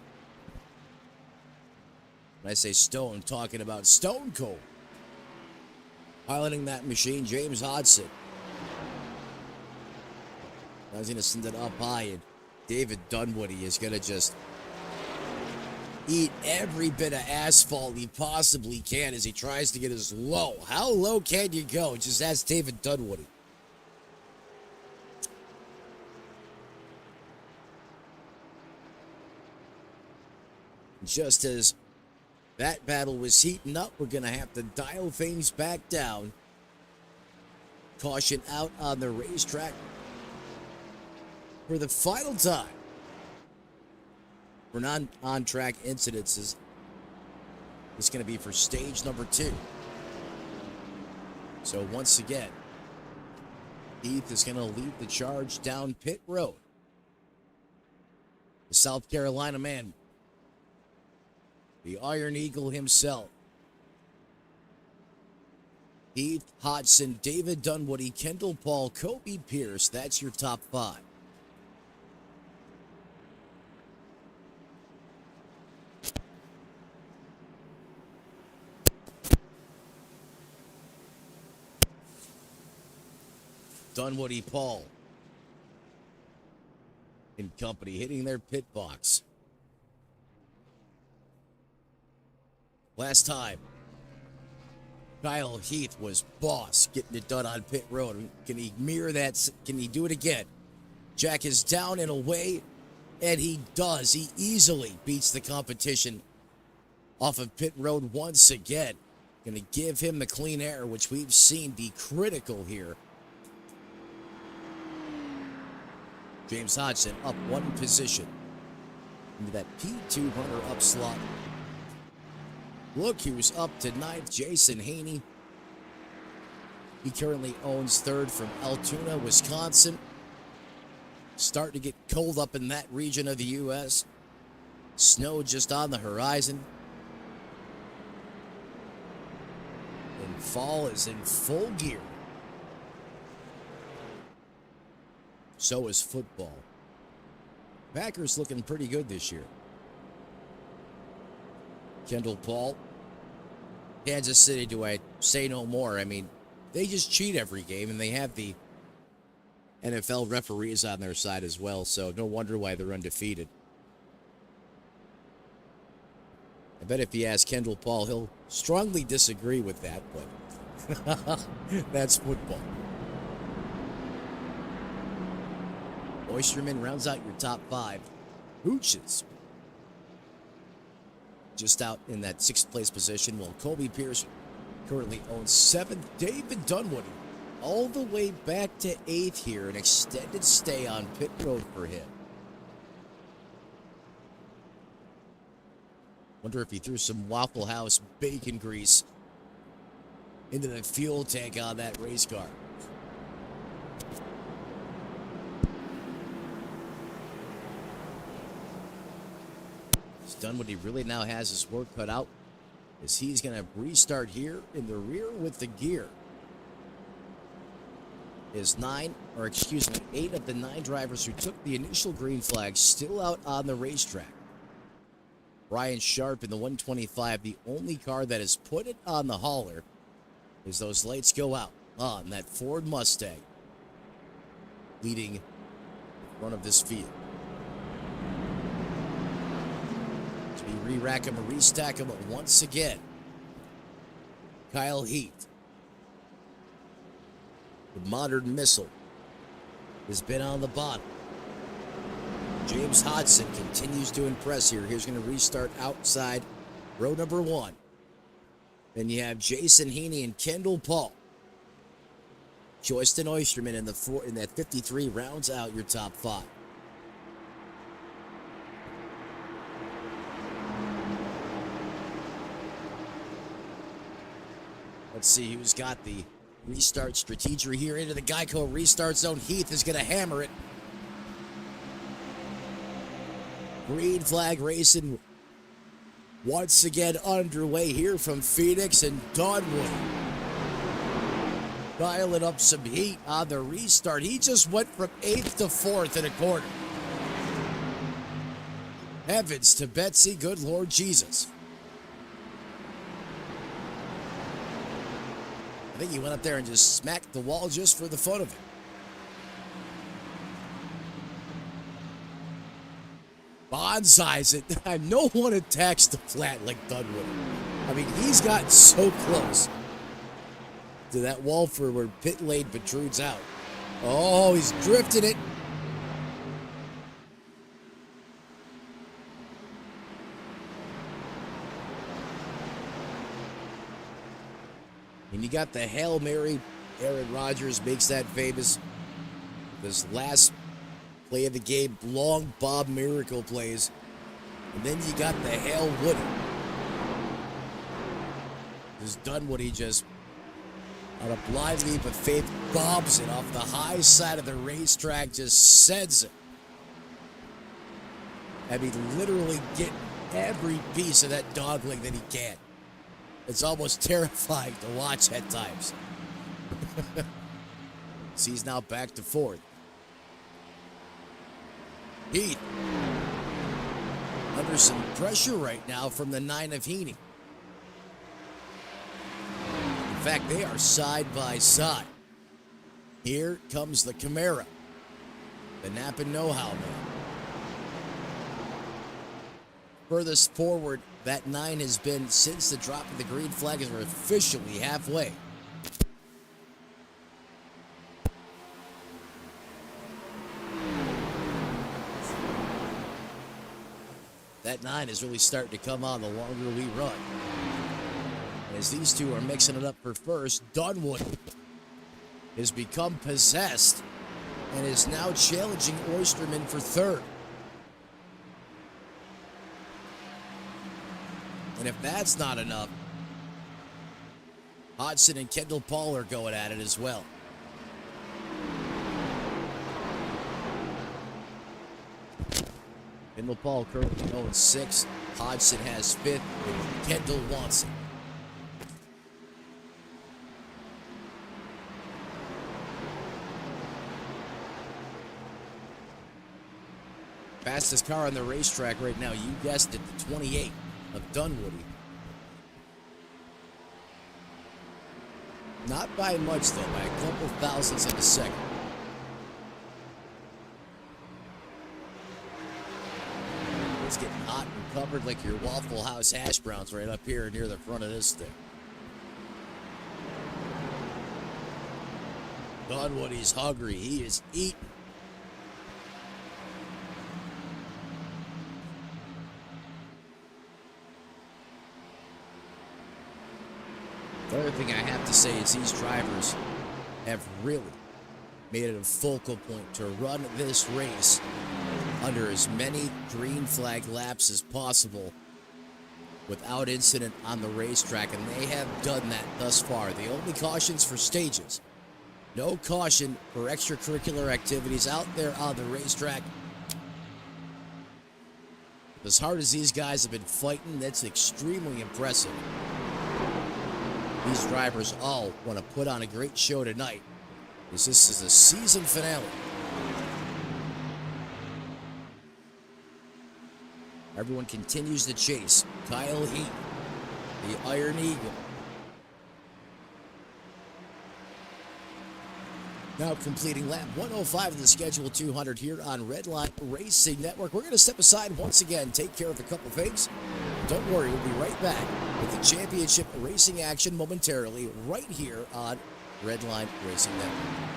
When I say Stone, I'm talking about Stone Cold. Piloting that machine, James Hodson. I was going to send it up high, and David Dunwoody is going to just eat every bit of asphalt he possibly can as he tries to get as low. How low can you go? Just ask David Dunwoody. Just as that battle was heating up, we're going to have to dial things back down. Caution out on the racetrack for the final time for non-on-track incidences. It's going to be for stage number 2. So once again, Heath is going to lead the charge down pit road. The South Carolina man, the Iron Eagle himself. Heath, Hodson, David Dunwoody, Kendall Paul, Kobe Pierce. That's your top 5. Dunwoody, Paul, and company hitting their pit box. Last time, Kyle Heath was boss getting it done on pit road. Can he mirror that? Can he do it again? Jack is down and away, and he does. He easily beats the competition off of pit road once again. Going to give him the clean air, which we've seen be critical here. James Hodson up 1 position into that P2 runner-up slot. Look, he was up to 9th. Jason Haney. He currently owns 3rd from Altoona, Wisconsin. Starting to get cold up in that region of the U.S. Snow just on the horizon. And fall is in full gear. So is football. Packers looking pretty good this year. Kendall Paul. Kansas City, do I say no more? I mean, they just cheat every game, and they have the NFL referees on their side as well, so no wonder why they're undefeated. I bet if you ask Kendall Paul, he'll strongly disagree with that, but that's football. Oysterman rounds out your top 5. Hooches just out in that 6th place position, while Kobe Pierce currently owns 7th. David Dunwoody all the way back to 8th here, an extended stay on pit road for him. Wonder if he threw some Waffle House bacon grease into the fuel tank on that race car. Dunwoody really now has his work cut out as he's going to restart here in the rear with the gear. Is 8 of the 9 drivers who took the initial green flag still out on the racetrack. Ryan Sharp in the 125, the only car that has put it on the hauler as those lights go out on that Ford Mustang leading the front of this field. We re-rack him and restack him once again. Kyle Heath, the modern missile, has been on the bottom. James Hodson continues to impress here. He's going to restart outside row number 1. Then you have Jason Haney and Kendall Paul. Joysten Oysterman in that 53 rounds out your top 5. Let's see who's got the restart strategy here into the Geico restart zone. Heath is going to hammer it. Green flag racing once again underway here from Phoenix, and Dunwoody dialing up some heat on the restart. He just went from 8th to 4th in a quarter. Heavens to Betsy, good Lord Jesus. I think he went up there and just smacked the wall just for the fun of it. Bonsai's it. No one attacks the flat like Dunwoody. I mean, he's gotten so close to that wall for where pit lane protrudes out. Oh, he's drifting it. And you got the Hail Mary. Aaron Rodgers makes that famous. This last play of the game, long Bob Miracle plays. And then you got the Hail Woody. This Dunwoody just, on a blind leap of faith, bombs it off the high side of the racetrack, just sends it. I mean, literally getting every piece of that dogleg that he can. It's almost terrifying to watch at times. So he's now back to fourth. Heath under some pressure right now from the 9 of Heaney. In fact, they are side by side. Here comes the Camaro, the Napa know-how man. Furthest forward that 9 has been since the drop of the green flag, as we're officially halfway. That 9 is really starting to come on the longer we run. As these two are mixing it up for first, Dunwoody has become possessed and is now challenging Oysterman for third. And if that's not enough, Hodgson and Kendall Paul are going at it as well. Kendall Paul currently 0-6. Hodgson has 5th. Kendall wants it. Fastest car on the racetrack right now, you guessed it, the 28 of Dunwoody. Not by much, though, by a couple thousandths of a second. It's getting hot and covered like your Waffle House hash browns right up here near the front of this thing. Dunwoody's hungry. He is eating. The other thing I have to say is these drivers have really made it a focal point to run this race under as many green flag laps as possible without incident on the racetrack, and they have done that thus far. The only cautions for stages. No caution for extracurricular activities out there on the racetrack. As hard as these guys have been fighting, that's extremely impressive. These drivers all want to put on a great show tonight, as this is the season finale. Everyone continues to chase Kyle Heath, the Iron Eagle. Now completing lap 105 of the scheduled 200 here on Redline Racing Network. We're going to step aside once again, take care of a couple things. Don't worry, we'll be right back with the championship racing action momentarily right here on Redline Racing Network.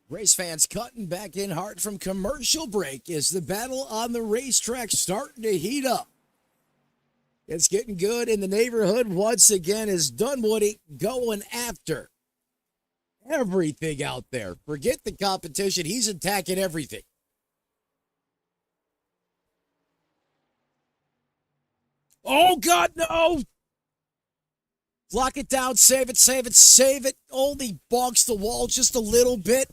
Race fans cutting back in hard from commercial break is the battle on the racetrack starting to heat up. It's getting good in the neighborhood once again as Dunwoody going after everything out there. Forget the competition. He's attacking everything. Oh, God, no! Lock it down. Save it, save it, save it. Only bonks the wall just a little bit.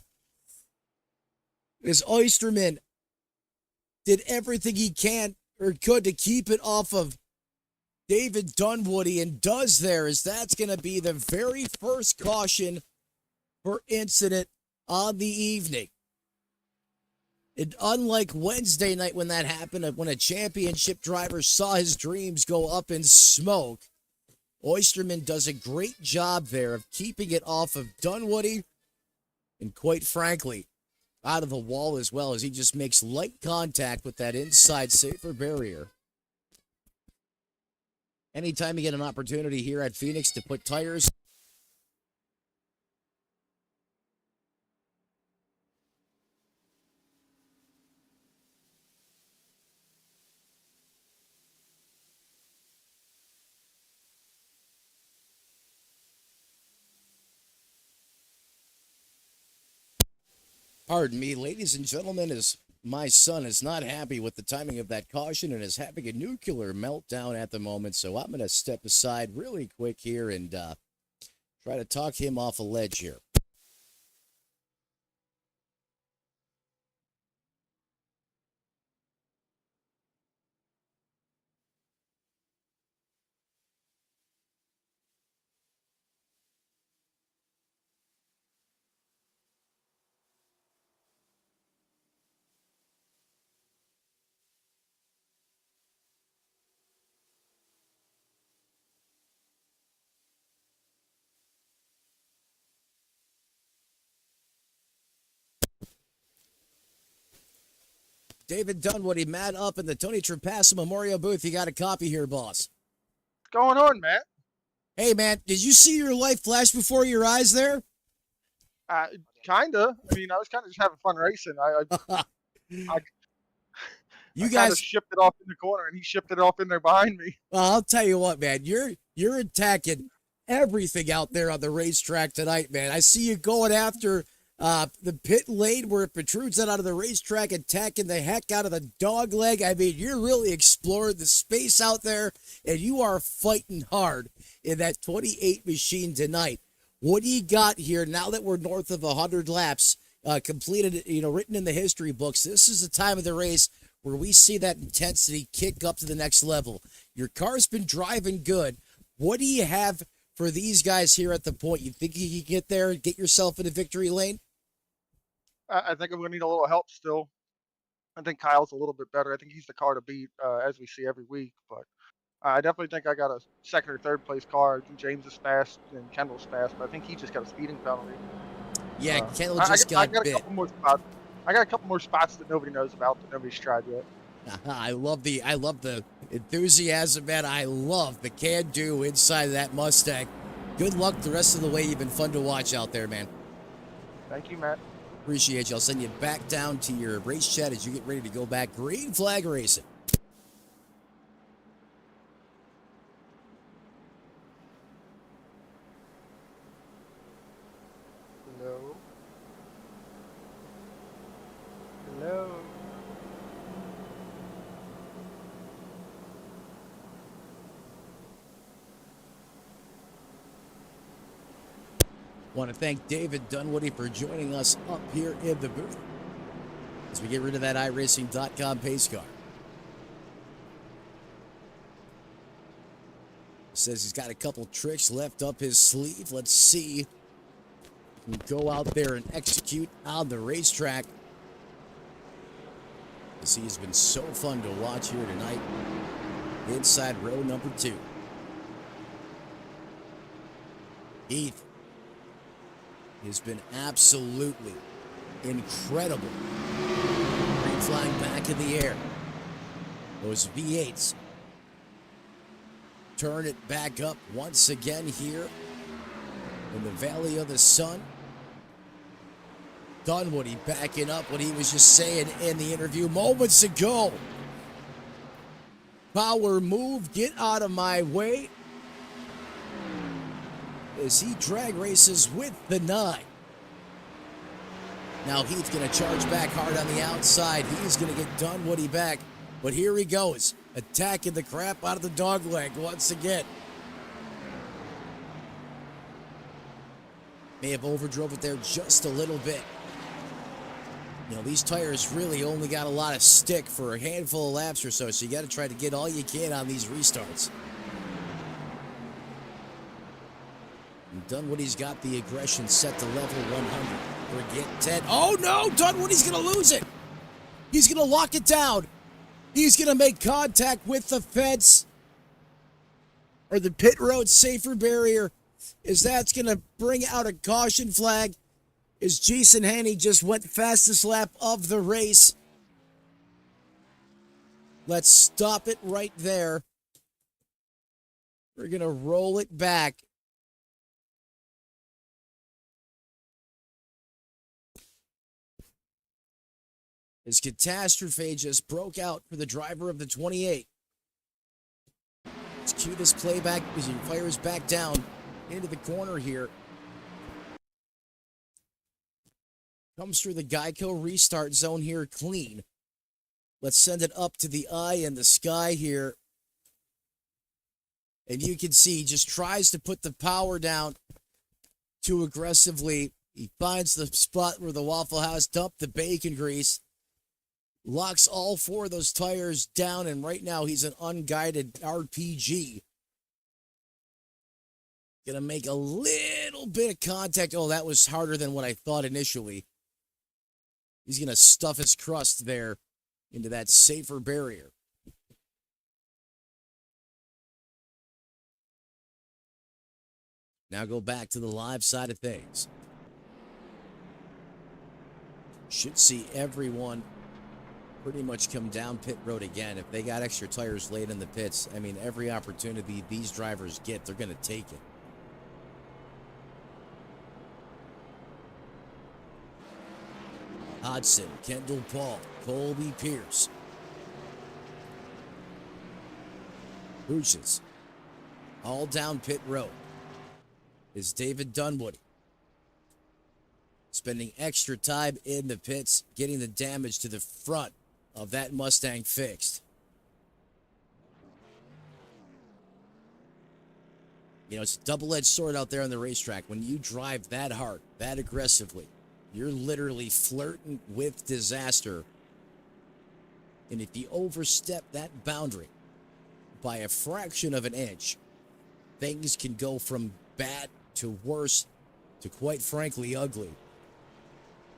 As Oysterman did everything he can or could to keep it off of David Dunwoody and does there, as that's going to be the very first caution for incident on the evening. And unlike Wednesday night when that happened, when a championship driver saw his dreams go up in smoke, Oysterman does a great job there of keeping it off of Dunwoody and, quite frankly, out of the wall as well, as he just makes light contact with that inside safer barrier. Anytime you get an opportunity here at Phoenix to put tires Pardon me, ladies and gentlemen, as my son is not happy with the timing of that caution and is having a nuclear meltdown at the moment, so I'm going to step aside really quick here and try to talk him off a ledge here. David Dunwoody, Matt up in the Tony Trapasso Memorial booth. You got a copy here, boss. What's going on, Matt? Hey, man, did you see your life flash before your eyes there? Kinda. I mean, I was kind of just having fun racing. I You kind of guys, shipped it off in the corner, and he shipped it off in there behind me. well, I'll tell you what, man, you're attacking everything out there on the racetrack tonight, man. I see you going after the pit lane where it protrudes out of the racetrack, attacking the heck out of the dog leg. I mean, you're really exploring the space out there, and you are fighting hard in that 28 machine tonight. What do you got here now that we're north of 100 laps completed, written in the history books? This is the time of the race where we see that intensity kick up to the next level. Your car's been driving good. What do you have for these guys here at the point? You think you can get there and get yourself in a victory lane? I think I'm going to need a little help still. I think Kyle's a little bit better. I think he's the car to beat, as we see every week. But I definitely think I got a second or third place car. I think James is fast and Kendall's fast, but I think he just got a speeding penalty. Yeah, Kendall just got a bit. couple more spots. I got a couple more spots that nobody knows about that nobody's tried yet. I love the enthusiasm, man. I love the can-do inside of that Mustang. Good luck the rest of the way. You've been fun to watch out there, man. Thank you, Matt. Appreciate you. I'll send you back down to your race chat as you get ready to go back. Green flag racing. Hello. Hello. Want to thank David Dunwoody for joining us up here in the booth as we get rid of that iRacing.com pace car. Says he's got a couple tricks left up his sleeve. Let's see. He can go out there and execute on the racetrack. As he has been so fun to watch here tonight. Inside row number 2. Heath has been absolutely incredible. Green flying back in the air. Those V8s turn it back up once again here in the Valley of the Sun. Dunwoody backing up what he was just saying in the interview moments ago. Power move, get out of my way. As he drag races with the 9. Now Heath's going to charge back hard on the outside. He's going to get Dunwoody back. But here he goes, attacking the crap out of the dog leg once again. May have overdrove it there just a little bit. You know, these tires really only got a lot of stick for a handful of laps or so you got to try to get all you can on these restarts. And Dunwoody's got the aggression set to level 100. Forget 10. Oh no, Dunwoody's going to lose it. He's going to lock it down. He's going to make contact with the fence or the pit road safer barrier, as that's going to bring out a caution flag, as Jason Haney just went fastest lap of the race. Let's stop it right there. We're going to roll it back. As catastrophe just broke out for the driver of the 28. Let's cue this playback as he fires back down into the corner here. Comes through the Geico restart zone here clean. Let's send it up to the eye in the sky here. And you can see he just tries to put the power down too aggressively. He finds the spot where the Waffle House dumped the bacon grease. Locks all 4 of those tires down, and right now he's an unguided RPG. Gonna make a little bit of contact. Oh, that was harder than what I thought initially. He's gonna stuff his crust there into that safer barrier. Now go back to the live side of things. Should see everyone pretty much come down pit road again. If they got extra tires late in the pits, I mean, every opportunity these drivers get, they're going to take it. Hodson, Kendall Paul, Colby Pierce. Hooches. All down pit road is David Dunwoody. Spending extra time in the pits, getting the damage to the front of that Mustang fixed. You know, it's a double-edged sword out there on the racetrack. When you drive that hard, that aggressively, you're literally flirting with disaster. And if you overstep that boundary by a fraction of an inch, things can go from bad to worse to, quite frankly, ugly.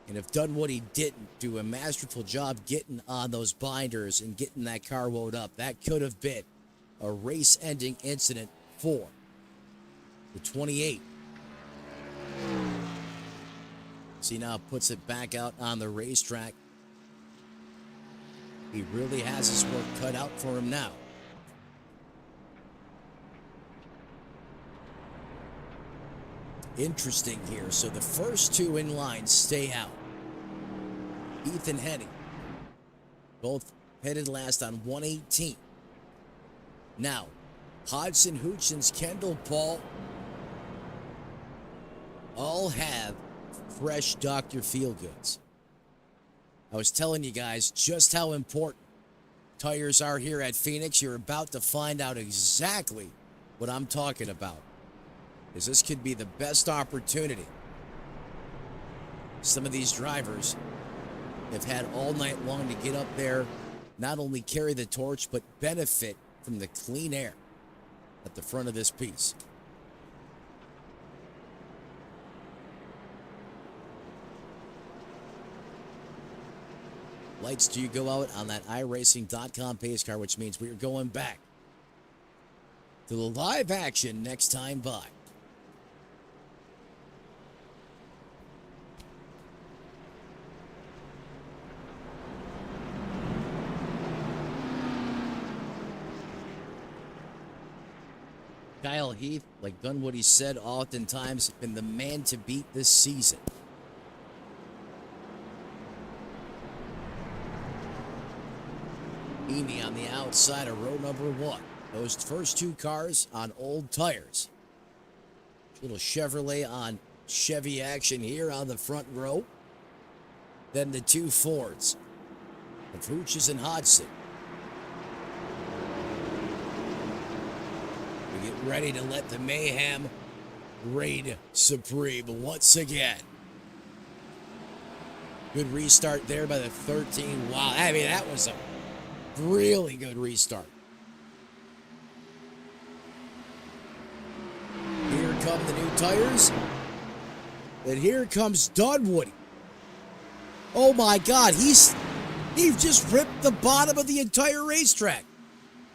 And if Dunwoody didn't do a masterful job getting on those binders and getting that car wound up, that could have been a race-ending incident for the 28. See, now puts it back out on the racetrack. He really has his work cut out for him now. Interesting here. So the first 2 in line stay out. Ethan Henning, both headed last on 118. Now, Hodgson, Hoochins, Kendall, Paul, all have fresh Dr. Feelgoods. I was telling you guys just how important tires are here at Phoenix. You're about to find out exactly what I'm talking about, because this could be the best opportunity some of these drivers have had all night long to get up there, not only carry the torch, but benefit from the clean air at the front of this piece. Lights do go out on that iRacing.com pace car, which means we are going back to the live action next time by. Kyle Heath, like Dunwoody said, oftentimes been the man to beat this season. Heaney on the outside of row number 1. Those first 2 cars on old tires. Little Chevrolet on Chevy action here on the front row. Then the 2 Fords of Hooches and Hodgson. We get ready to let the mayhem reign supreme once again. Good restart there by the 13. Wow, I mean, that was a really good restart. Here come the new tires. And here comes Dunwoody. Oh my God, he just ripped the bottom of the entire racetrack.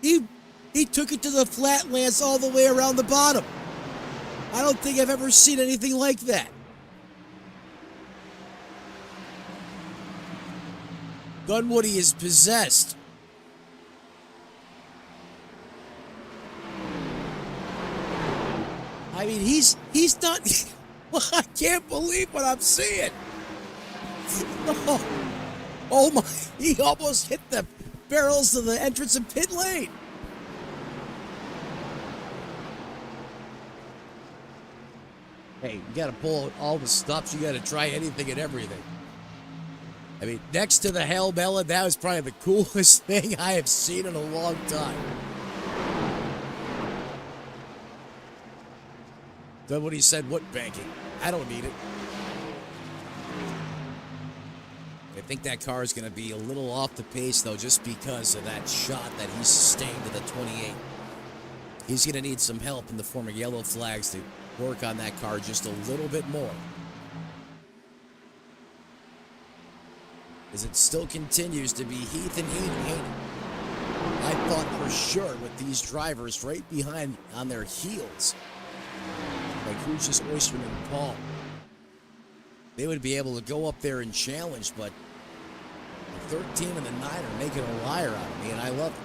He took it to the flatlands all the way around the bottom. I don't think I've ever seen anything like that. Dunwoody is possessed. I mean, he's not. I can't believe what I'm seeing. Oh my! He almost hit the barrels of the entrance and pit lane. Hey, you got to pull out all the stops. You got to try anything and everything. I mean, next to the Hail Melon, that was probably the coolest thing I have seen in a long time. Then what he said, what banking? I don't need it. I think that car is going to be a little off the pace, though, just because of that shot that he sustained to the 28. He's going to need some help in the form of yellow flags to work on that car just a little bit more. As it still continues to be Heath and Haney. I thought for sure with these drivers right behind on their heels, like Hooches, Oysterman, and Paul, they would be able to go up there and challenge, but the 13 and the 9 are making a liar out of me, and I love it.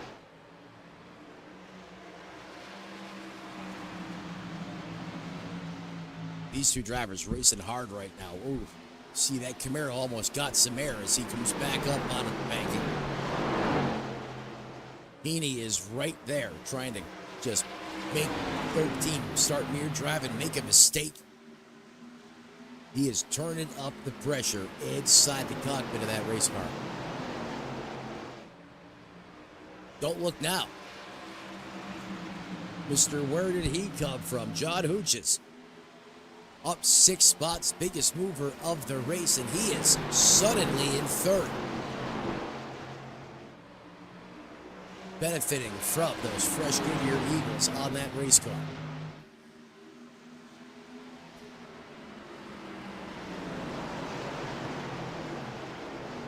These 2 drivers racing hard right now. Ooh. See, that Camaro almost got some air as he comes back up on the banking. Heaney is right there trying to just make 13 start near drive and make a mistake. He is turning up the pressure inside the cockpit of that race car. Don't look now. Mr. Where did he come from? John Hooches. Up 6 spots, biggest mover of the race, and he is suddenly in 3rd. Benefiting from those fresh Goodyear Eagles on that race car.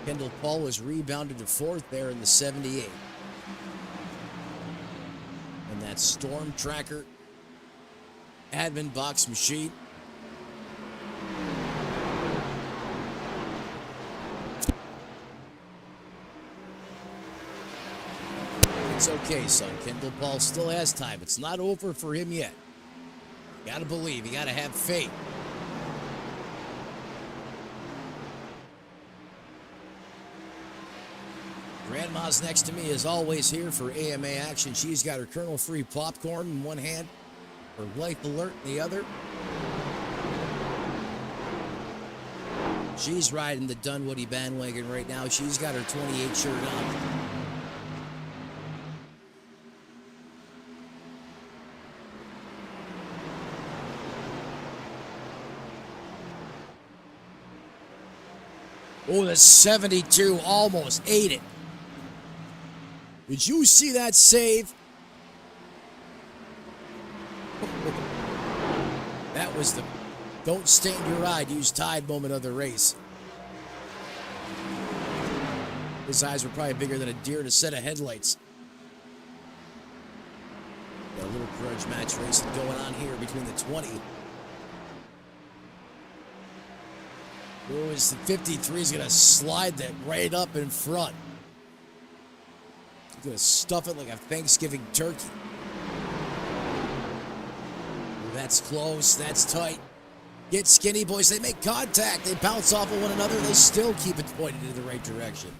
Kendall Paul was rebounded to 4th there in the 78. And that Storm Tracker admin box machine. It's okay, son. Kendall Paul still has time. It's not over for him yet. You gotta believe. You gotta have faith. Grandma's next to me, as always, here for AMA action. She's got her kernel-free popcorn in one hand, her Life Alert in the other. She's riding the Dunwoody bandwagon right now. She's got her 28 shirt on. Oh, the 72 almost ate it. Did you see that save? That was the don't stain your ride, use Tide moment of the race. His eyes were probably bigger than a deer in a set of headlights. Got a little grudge match racing going on here between the 20. Is the 53 is going to slide that right up in front. He's going to stuff it like a Thanksgiving turkey. That's close. That's tight. Get skinny, boys. They make contact. They bounce off of one another. They still keep it pointed in the right direction.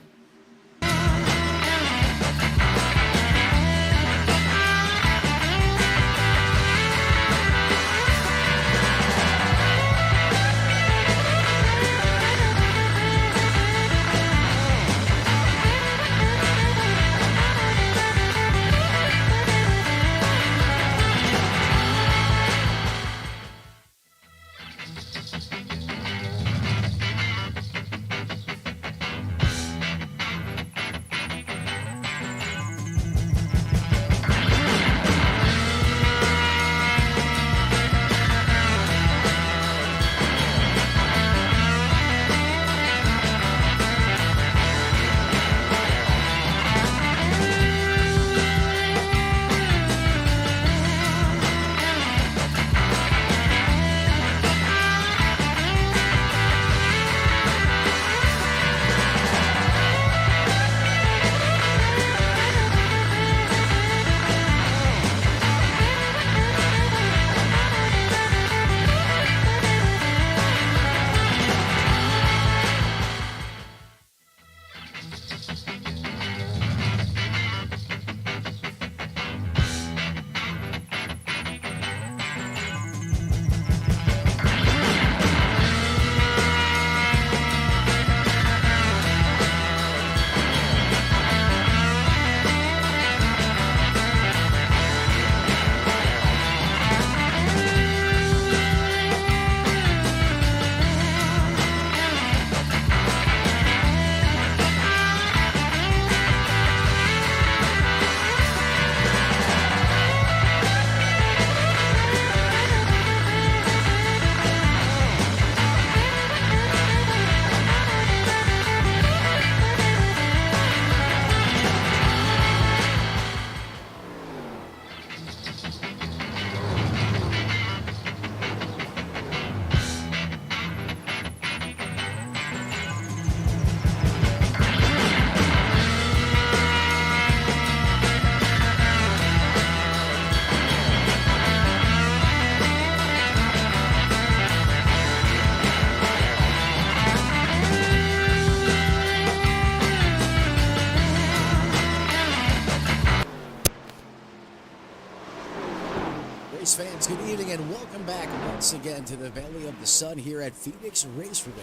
once again to the Valley of the Sun here at Phoenix Raceway.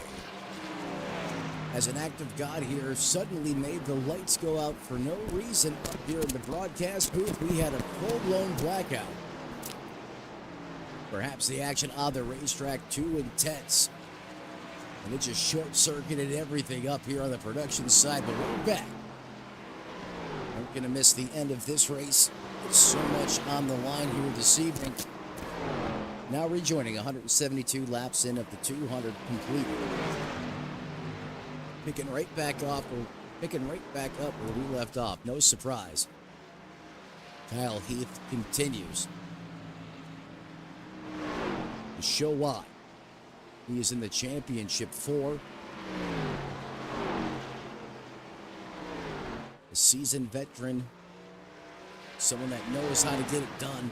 As an act of God here suddenly made the lights go out for no reason up here in the broadcast booth, we had a full-blown blackout. Perhaps the action on the racetrack too intense. And it just short-circuited everything up here on the production side, but we're back. Aren't going to miss the end of this race. There's so much on the line here this evening. Now rejoining 172 laps in of the 200 completed. Picking right back up where we left off. No surprise. Kyle Heath continues to show why. He is in the championship 4. A seasoned veteran, someone that knows how to get it done.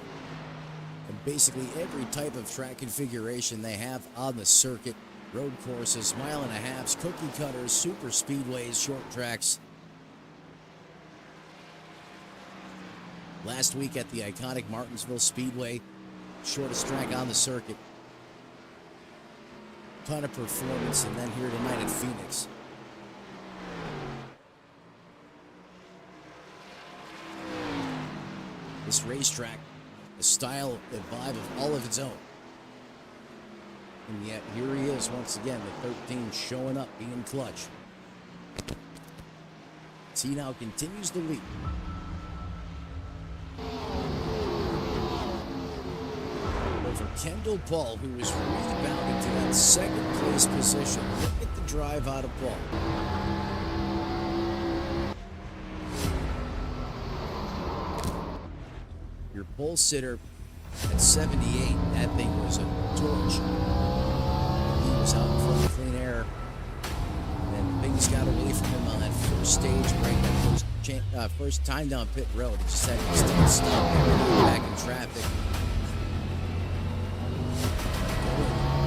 And basically every type of track configuration they have on the circuit. Road courses, mile and a halves, cookie cutters, super speedways, short tracks. Last week at the iconic Martinsville Speedway, shortest track on the circuit. Ton of performance, and then here tonight at Phoenix. This racetrack, a style, a vibe of all of its own. And yet, here he is once again, the 13 showing up, being clutch. As he now continues to lead. Over Kendall Paul, who was rebounded to that second place position. Look at the drive out of Paul. Your pole sitter at 78, that thing was a torch. He was out in front of clean air, and things got away from him on that first stage break, that first time down pit road. He just had to stop everything back in traffic.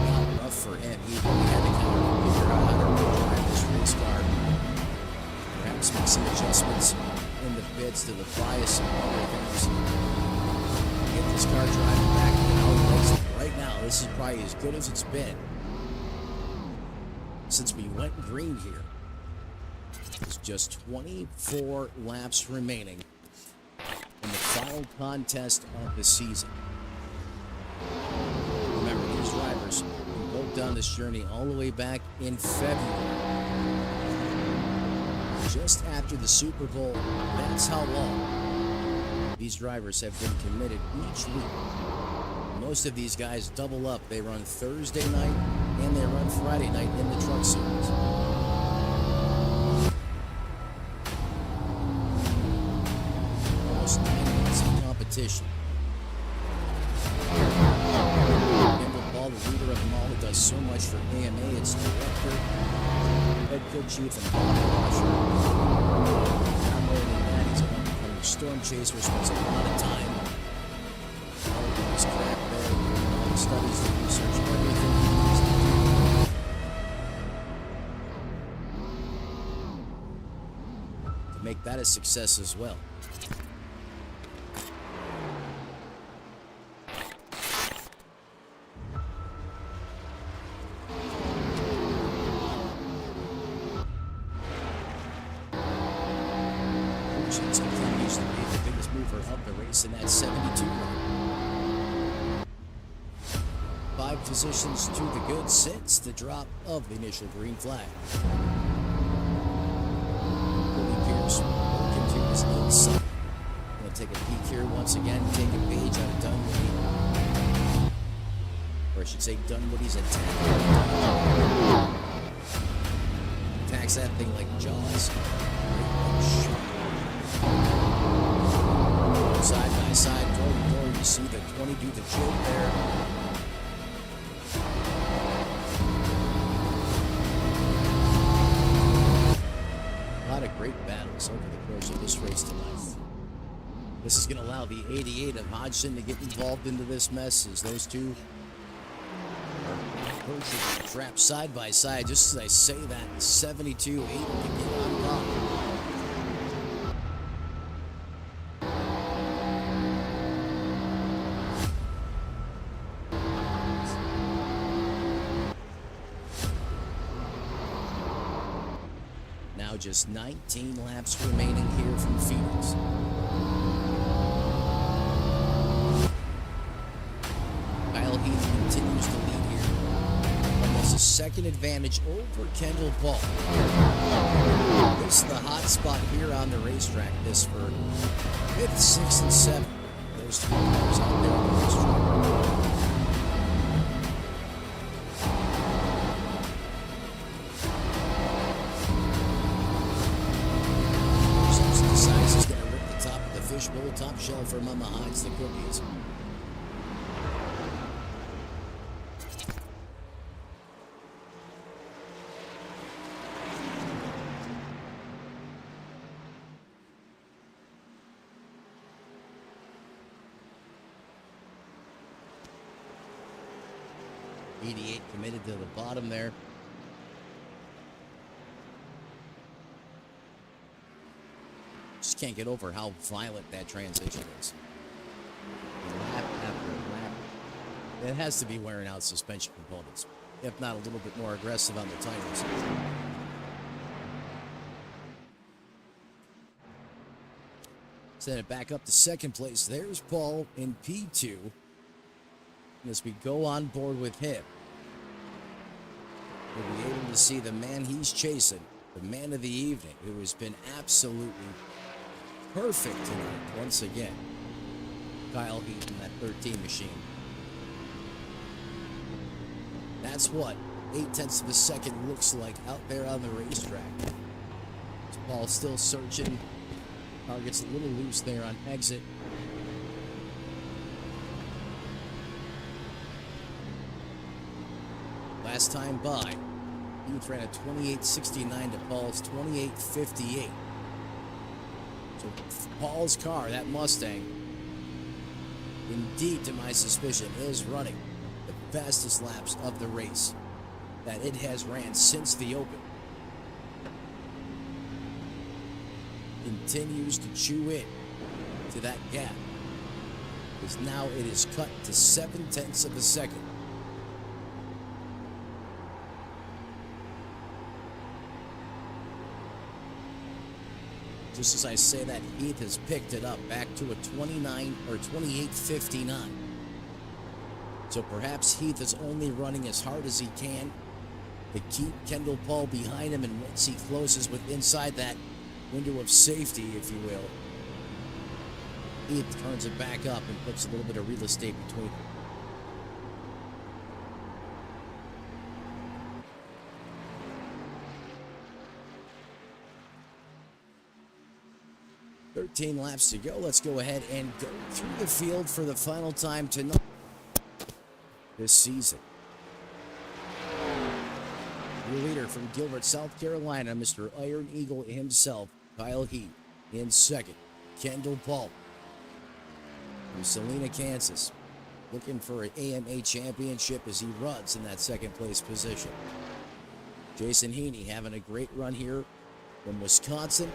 Not rough for him. He had to kind of figure out how to drive this race car. Perhaps make some adjustments in the pits to the bias and other things. Get this car driving back to the outlets. Right now, this is probably as good as it's been since we went green here. There's just 24 laps remaining in the final contest of the season. Remember, these drivers broke down this journey all the way back in February. Just after the Super Bowl, that's how long these drivers have been committed each week. Most of these guys double up. They run Thursday night and they run Friday night in the Truck Series. Almost 9 minutes of competition. Kendall Paul, the leader of them all, who does so much for AMA, its director, head co-chief, and body washer. Not more than that, he's an upcoming storm chaser, spends a lot of time all of his crap there, all the studies, the research, everything he needs to do to make that a success as well. Continues to be the biggest mover of the race in that 72 run. 5 positions to the good since the drop of the initial green flag. Billy Pierce working to his inside. Going to take a peek here once again, take a page out of Dunwoody. Or I should say Dunwoody's attack. Attacks that thing like Jaws. Side by side, door to door, you see the 20 do the joke there. A lot of great battles over the course of this race tonight. This is going to allow the 88 of Hodgson to get involved into this mess as those two are approaching the trap side by side. Just as I say that, 72, 8 can get on top. now just 19 laps remaining here from Phoenix. Kyle Heath continues to lead here. Almost a second advantage over Kendall Paul. This is the hot spot here on the racetrack. This for 5th, 6th, and 7th. Those three cars out there on the racetrack. Decides he's going to rip the top of the fishbowl, top shelf for Mama hides the cookies. '88 committed to the bottom there. Just can't get over how violent that transition is. Lap after lap. It has to be wearing out suspension components, if not a little bit more aggressive on the tires. Send it back up to second place. There's Paul in P2. As we go on board with him, we'll be able to see the man he's chasing, the man of the evening, who has been absolutely perfect tonight once again. Kyle Heath in that 13 machine. That's what 0.8 of a second looks like out there on the racetrack. Paul still searching. Car gets a little loose there on exit. Last time by, Heath ran a 28.69 to Paul's 28.58. So Paul's car, that Mustang, indeed to my suspicion, is running the fastest laps of the race that it has ran since the Open. Continues to chew in to that gap, because now it is cut to 0.7 of a second. Just as I say that, Heath has picked it up back to a 29 or 28.59. So perhaps Heath is only running as hard as he can to keep Kendall Paul behind him, and once he closes with inside that window of safety, if you will, Heath turns it back up and puts a little bit of real estate between them. "13 laps to go." Let's go ahead and go through the field for the final time tonight this season. Your leader from Gilbert, South Carolina, Mr. Iron Eagle himself, Kyle Heath. In second, Kendall Paul from Salina, Kansas, looking for an AMA championship as he runs in that second place position. Jason Heaney having a great run here from Wisconsin.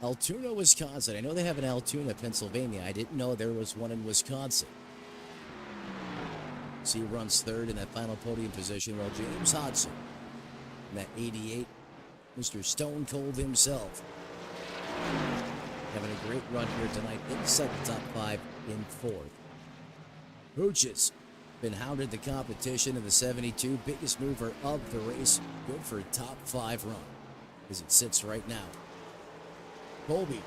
Altoona, Wisconsin. I know they have an Altoona, Pennsylvania. I didn't know there was one in Wisconsin. So he runs third in that final podium position, while James Hodson in that 88, Mr. Stone Cold himself, having a great run here tonight inside the top 5 in 4th. Hooches been hounded the competition in the 72, biggest mover of the race, good for a top 5 run as it sits right now. Colby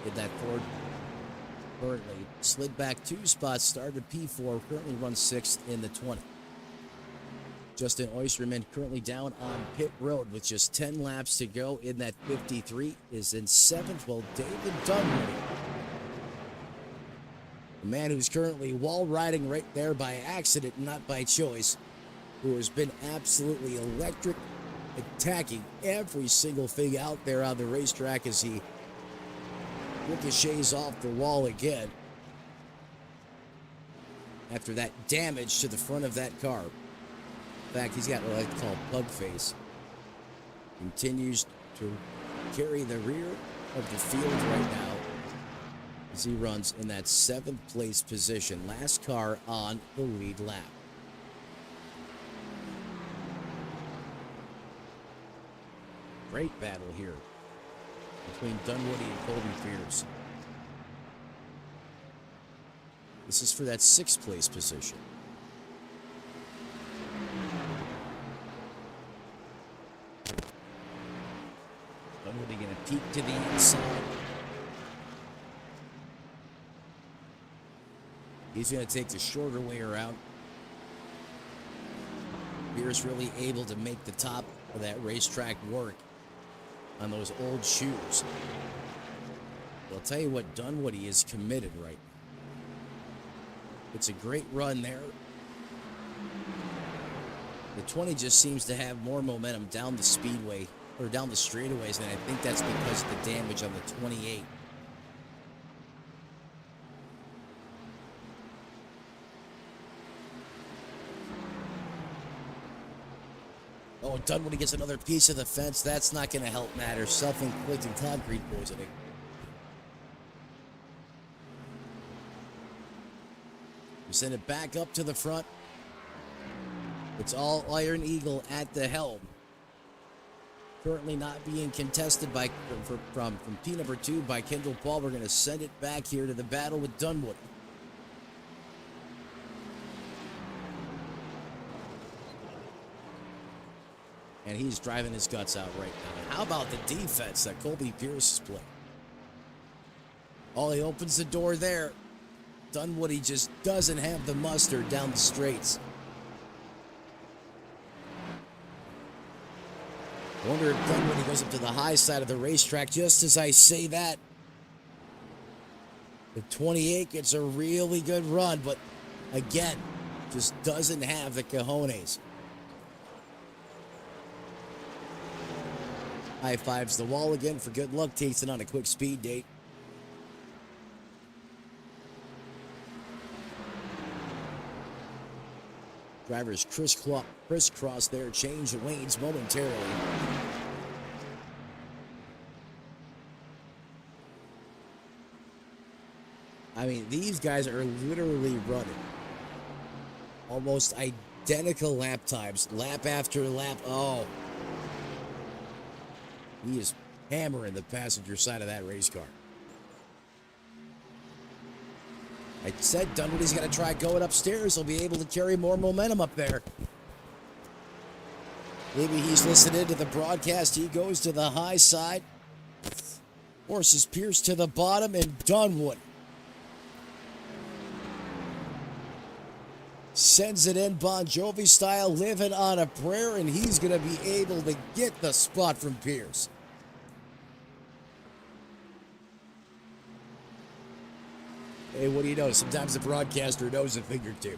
in that Ford currently slid back 2 spots, started P4, currently runs 6th in the 20. Justin Oysterman currently down on pit road with just 10 laps to go in that 53, is in 7th, while David Dunwoody, the man who's currently wall riding right there by accident, not by choice, who has been absolutely electric, attacking every single thing out there on the racetrack as he ricochets off the wall again after that damage to the front of that car. In fact, he's got what I call pug face. Continues to carry the rear of the field right now as he runs in that 7th place position. Last car on the lead lap. Great battle here between Dunwoody and Colby Pierce. This is for that 6th place position. Dunwoody going to peek to the inside. He's going to take the shorter way around. Pierce really able to make the top of that racetrack work on those old shoes. I'll tell you what, Dunwoody is committed right now. It's a great run there. The 20 just seems to have more momentum down the speedway, or down the straightaways, and I think that's because of the damage on the 28. Oh, Dunwoody gets another piece of the fence. That's not going to help matters. Self-inflicted concrete poisoning. We send it back up to the front. It's all Iron Eagle at the helm. Currently not being contested from P number 2 by Kendall Paul. We're going to send it back here to the battle with Dunwoody. And he's driving his guts out right now. And how about the defense that Colby Pierce is playing? Oh, he opens the door there. Dunwoody just doesn't have the mustard down the straights. I wonder if Dunwoody goes up to the high side of the racetrack just as I say that. The 28 gets a really good run, but again, just doesn't have the cojones. High fives the wall again for good luck, takes it on a quick speed date. Drivers crisscross there, change lanes momentarily. I mean, these guys are literally running almost identical lap times, lap after lap. Oh, he is hammering the passenger side of that race car. I said Dunwoody's got to try going upstairs. He'll be able to carry more momentum up there. Maybe he's listening to the broadcast. He goes to the high side. Forces Pierce to the bottom, and Dunwoody sends it in Bon Jovi style, living on a prayer, and he's going to be able to get the spot from Pierce. Hey, what do you know? Sometimes the broadcaster knows a thing or two.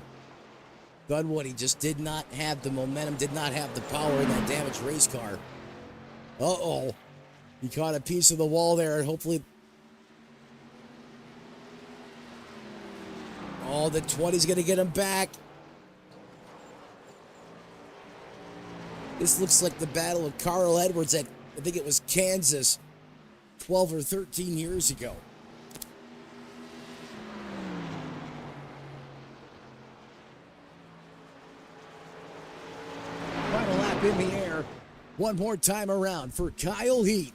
Dunwoody just did not have the momentum, did not have the power in that damaged race car. Uh-oh. He caught a piece of the wall there, and hopefully... Oh, the 20's going to get him back. This looks like the battle of Carl Edwards at, I think it was Kansas, 12 or 13 years ago. Final lap in the air. One more time around for Kyle Heath.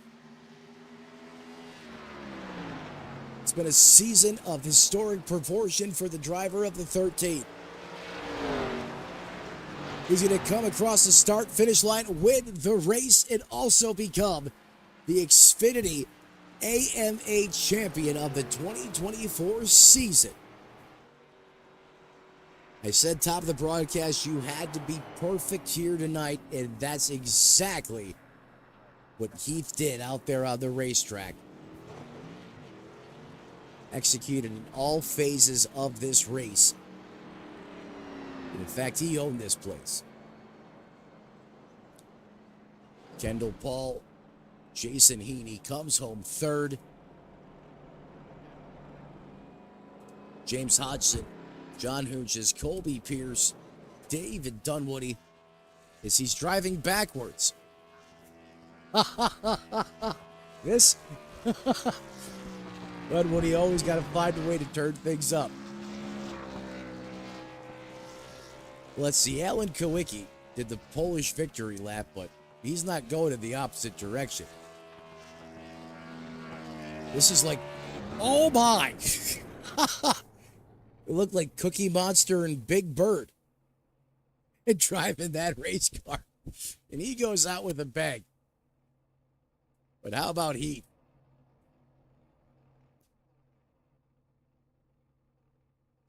It's been a season of historic proportion for the driver of the 13. He's going to come across the start-finish line, win the race, and also become the Xfinity AMA champion of the 2024 season. I said top of the broadcast, you had to be perfect here tonight, and that's exactly what Heath did out there on the racetrack. Executed in all phases of this race. In fact, he owned this place. Kendall Paul, Jason Heaney comes home third. James Hodgson, John Hooches, Colby Pierce, David Dunwoody, as he's driving backwards. This... Dunwoody always got to find a way to turn things up. Let's see, Alan Kowicki did the Polish victory lap, but He's not going in the opposite direction. This is like, oh my. It looked like Cookie Monster and Big Bird and driving that race car. And he goes out with a bang. But how about Heath?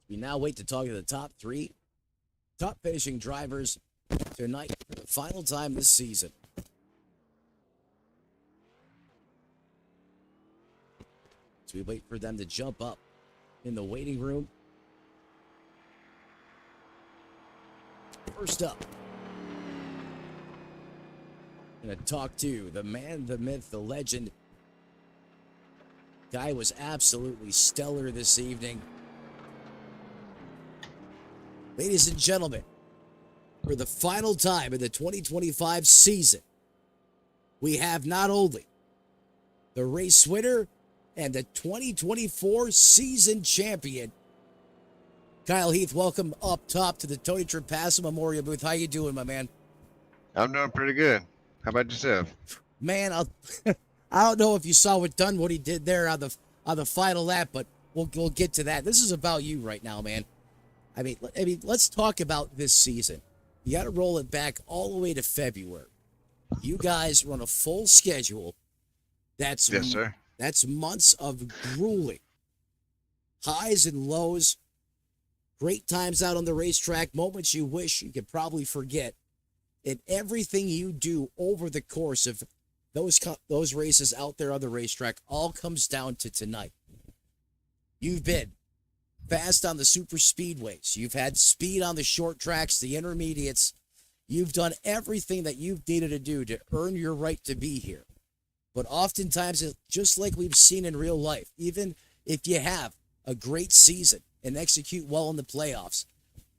We now wait to talk to the top three top finishing drivers tonight for the final time this season. So we wait for them to jump up in the waiting room. First up, going to talk to the man, the myth, the legend. Guy was absolutely stellar this evening. Ladies and gentlemen, for the final time in the 2025 season, we have not only the race winner and the 2024 season champion, Kyle Heath. Welcome up top to the Tony Trapasso Memorial Booth. How you doing, my man? I'm doing pretty good. How about yourself? Man, I don't know if you saw what he did there on the final lap, but we'll get to that. This is about you right now, man. I mean, let's talk about this season. You got to roll it back all the way to February. You guys run a full schedule. Yes, sir. That's months of grueling highs and lows, great times out on the racetrack, moments you wish you could probably forget, and everything you do over the course of those races out there on the racetrack all comes down to tonight. You've been fast on the super speedways. You've had speed on the short tracks, the intermediates. You've done everything that you've needed to do to earn your right to be here. But oftentimes, just like we've seen in real life, even if you have a great season and execute well in the playoffs,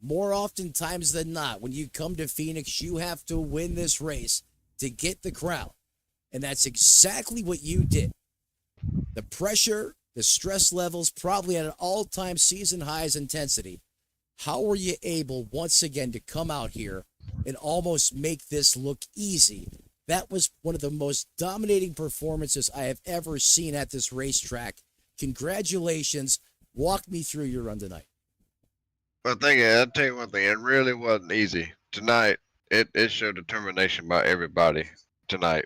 more often times than not, when you come to Phoenix, you have to win this race to get the crown. And that's exactly what you did. The pressure, the stress levels, probably at an all-time season highs intensity. How were you able, once again, to come out here and almost make this look easy? That was one of the most dominating performances I have ever seen at this racetrack. Congratulations. Walk me through your run tonight. Well, I'll tell you one thing. It really wasn't easy. Tonight, it showed determination by everybody tonight.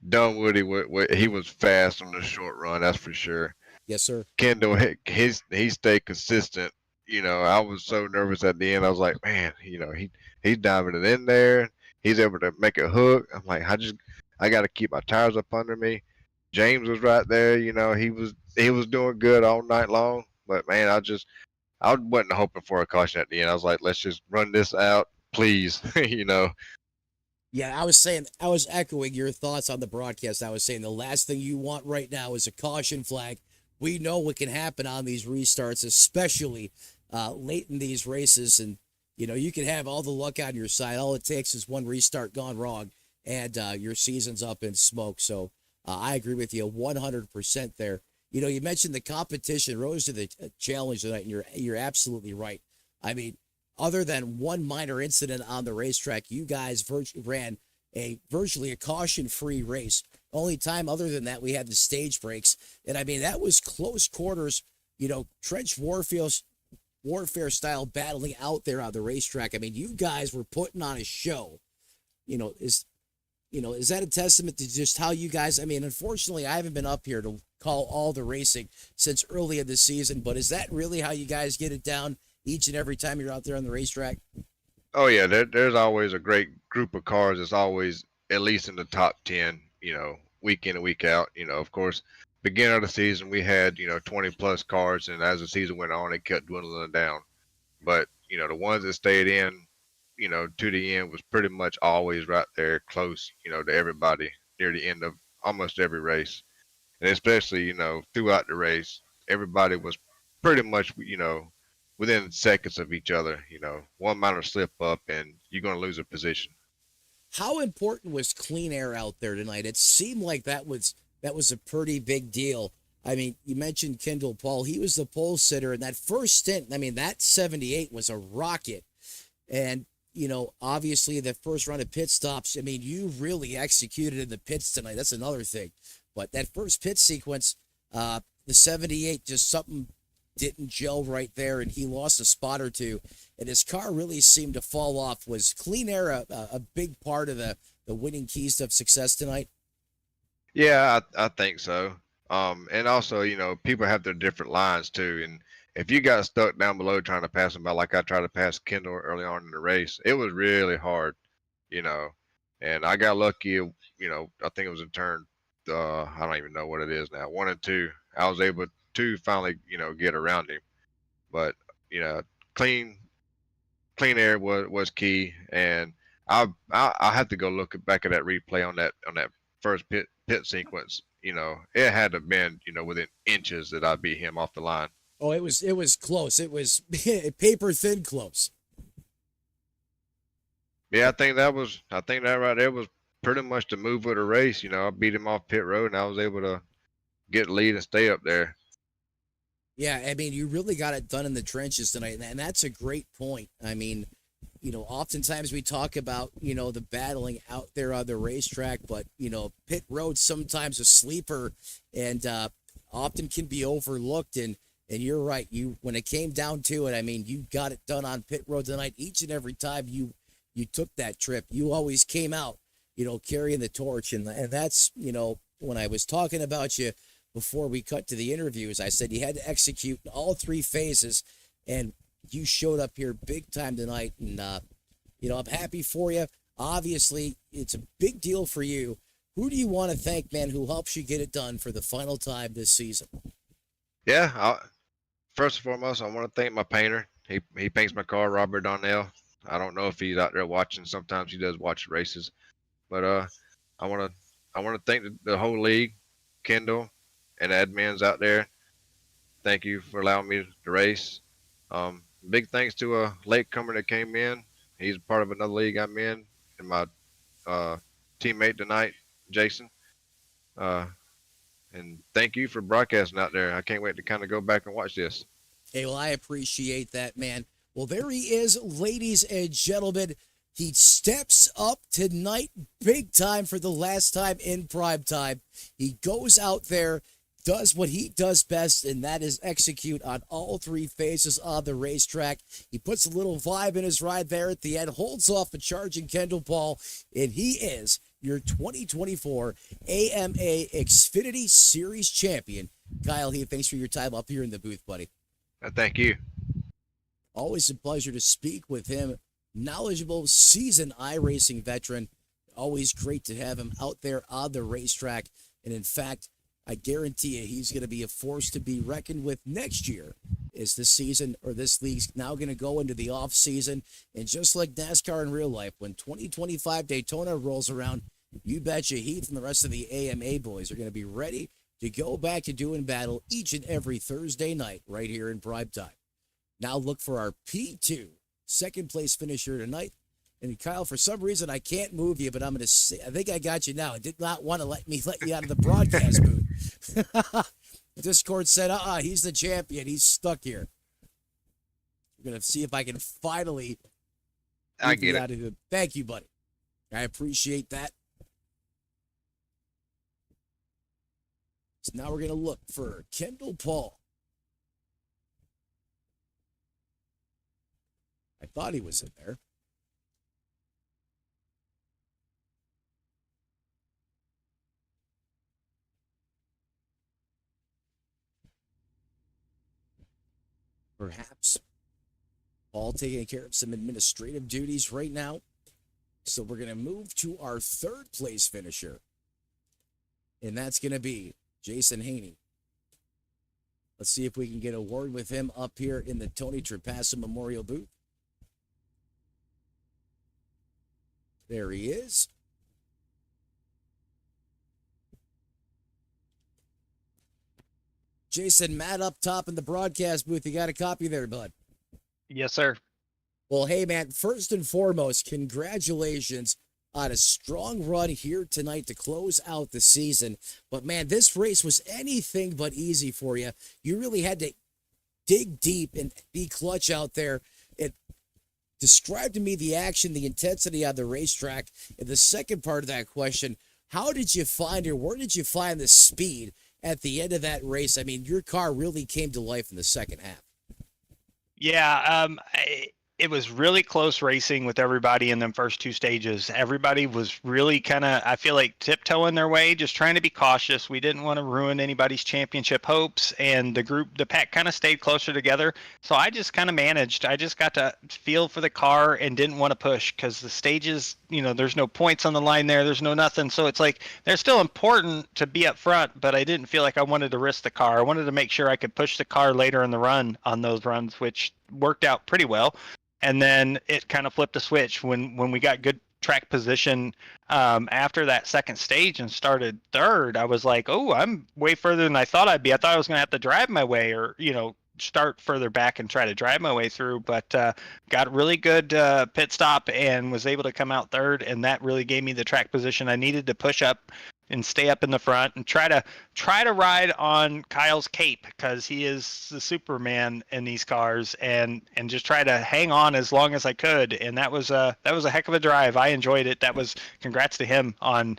Dunwoody, he was fast on the short run, that's for sure. Yes, sir. Kendall, he stayed consistent. I was so nervous at the end. I was like, man, he's diving it in there. He's able to make a hook. I'm like, I got to keep my tires up under me. James was right there. He was doing good all night long. But man, I wasn't hoping for a caution at the end. I was like, let's just run this out, please. Yeah, I was echoing your thoughts on the broadcast. I was saying the last thing you want right now is a caution flag. We know what can happen on these restarts, especially late in these races. And, you can have all the luck on your side. All it takes is one restart gone wrong, and your season's up in smoke. So I agree with you 100% there. You mentioned the competition rose to the challenge tonight, and you're absolutely right. I mean, other than one minor incident on the racetrack, you guys ran virtually a caution-free race. Only time other than that we had the stage breaks. And I mean, that was close quarters, trench warfare style battling out there on the racetrack. I mean, you guys were putting on a show. Is that a testament to just how you guys, I mean, unfortunately, I haven't been up here to call all the racing since early in the season, but is that really how you guys get it down each and every time you're out there on the racetrack? Oh yeah, there's always a great group of cars that's always at least in the top 10, week in and week out. Of course, beginning of the season we had 20 plus cars, and as the season went on, it kept dwindling down. But the ones that stayed in, to the end was pretty much always right there, close, to everybody near the end of almost every race, and especially throughout the race, everybody was pretty much within seconds of each other. One minor slip up and you're going to lose a position. How important was clean air out there tonight? It seemed like that was a pretty big deal. I mean, you mentioned Kendall Paul. He was the pole sitter in that first stint. I mean, that 78 was a rocket. And, obviously the first round of pit stops, I mean, you really executed in the pits tonight. That's another thing. But that first pit sequence, the 78, just something didn't gel right there, and he lost a spot or two, and his car really seemed to fall off. Was clean air a big part of the winning keys of success tonight? Yeah, I think so. And also, people have their different lines too. And if you got stuck down below trying to pass them by, like I tried to pass Kendall early on in the race, it was really hard, you know. And I got lucky, I think it was in turn, I don't even know what it is now, 1 and 2. I was able to finally, get around him. But, you know, clean clean air was key. And I had to go look back at that replay on that first pit sequence. It had to have been within inches that I beat him off the line. Oh, it was close. It was paper thin close. Yeah, I think that right there was pretty much the move of the race. I beat him off pit road, and I was able to get lead and stay up there. Yeah, I mean, you really got it done in the trenches tonight, and that's a great point. I mean, oftentimes we talk about, the battling out there on the racetrack, but, pit road sometimes a sleeper and often can be overlooked. And you're right. When it came down to it, I mean, you got it done on pit road tonight. Each and every time you took that trip, you always came out, carrying the torch. And that's, when I was talking about you before we cut to the interviews, I said you had to execute in all three phases, and you showed up here big time tonight. And, I'm happy for you. Obviously, it's a big deal for you. Who do you want to thank, man, who helps you get it done for the final time this season? Yeah, first and foremost, I want to thank my painter. He paints my car, Robert Donnell. I don't know if he's out there watching. Sometimes he does watch races, but I want to thank the whole league, Kendall, and admins out there. Thank you for allowing me to race. Big thanks to a latecomer that came in. He's part of another league I'm in, and my teammate tonight, Jason. And thank you for broadcasting out there. I can't wait to kind of go back and watch this. Hey, well, I appreciate that, man. Well, there he is, ladies and gentlemen. He steps up tonight big time for the last time in prime time. He goes out there, does what he does best, and that is execute on all three phases of the racetrack. He puts a little vibe in his ride there at the end, holds off a charging Kendall Paul, and he is your 2024 AMA Xfinity Series champion. Kyle Heath, thanks for your time up here in the booth, buddy. Thank you. Always a pleasure to speak with him. Knowledgeable, seasoned iRacing veteran. Always great to have him out there on the racetrack. And in fact, I guarantee you he's going to be a force to be reckoned with next year as this season or this league's now going to go into the off season. And just like NASCAR in real life, when 2025 Daytona rolls around, you betcha Heath and the rest of the AMA boys are going to be ready to go back to doing battle each and every Thursday night right here in prime time. Now look for our P2 second place finisher tonight. And Kyle, for some reason, I can't move you, but I'm going to say, I think I got you now. I did not want to let you out of the broadcast booth. Discord said, he's the champion. He's stuck here. We're going to see if I can finally get it. out of him. Thank you, buddy. I appreciate that. So now we're going to look for Kendall Paul. I thought he was in there. Perhaps Paul taking care of some administrative duties right now. So we're going to move to our third place finisher. And that's going to be Jason Haney. Let's see if we can get a word with him up here in the Tony Trapasso Memorial booth. There he is. Jason, Matt up top in the broadcast booth. You got a copy there, bud? Yes, sir. Well, hey, man, first and foremost, congratulations on a strong run here tonight to close out the season. But, man, this race was anything but easy for you. You really had to dig deep and be clutch out there. Describe to me the action, the intensity on the racetrack. And the second part of that question, how did you find, or where did you find the speed at the end of that race? I mean, your car really came to life in the second half. Yeah, it was really close racing with everybody in them first two stages. Everybody was really kind of, I feel like, tiptoeing their way, just trying to be cautious. We didn't want to ruin anybody's championship hopes, and the pack kind of stayed closer together. So I just kind of managed. I just got to feel for the car and didn't want to push because the stages, there's no points on the line there. There's no nothing. So it's like they're still important to be up front, but I didn't feel like I wanted to risk the car. I wanted to make sure I could push the car later in the run on those runs, which worked out pretty well. And then it kind of flipped a switch when we got good track position after that second stage and started third. I was like, oh, I'm way further than I thought I'd be. I thought I was going to have to drive my way or, start further back and try to drive my way through, but got a really good pit stop and was able to come out third. And that really gave me the track position I needed to push up and stay up in the front and try to ride on Kyle's cape because he is the Superman in these cars and just try to hang on as long as I could. And that was a heck of a drive. I enjoyed it. That was congrats to him on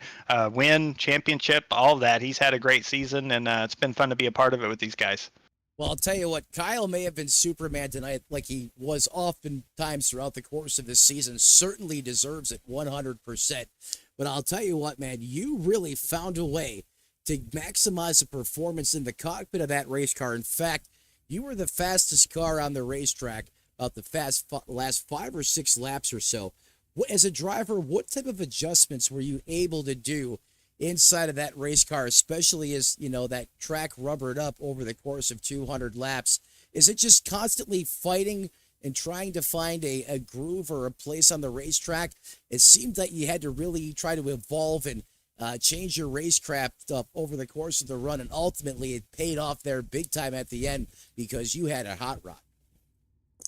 win, championship, all of that. He's had a great season and it's been fun to be a part of it with these guys. Well, I'll tell you what, Kyle may have been Superman tonight like he was oftentimes throughout the course of this season. Certainly deserves it 100%. But I'll tell you what, man, you really found a way to maximize the performance in the cockpit of that race car. In fact, you were the fastest car on the racetrack about the last 5 or 6 laps or so. As a driver, what type of adjustments were you able to do inside of that race car, especially as, that track rubbered up over the course of 200 laps? Is it just constantly fighting and trying to find a groove or a place on the racetrack? It seemed that you had to really try to evolve and change your racecraft up over the course of the run, and ultimately it paid off there big time at the end because you had a hot rod.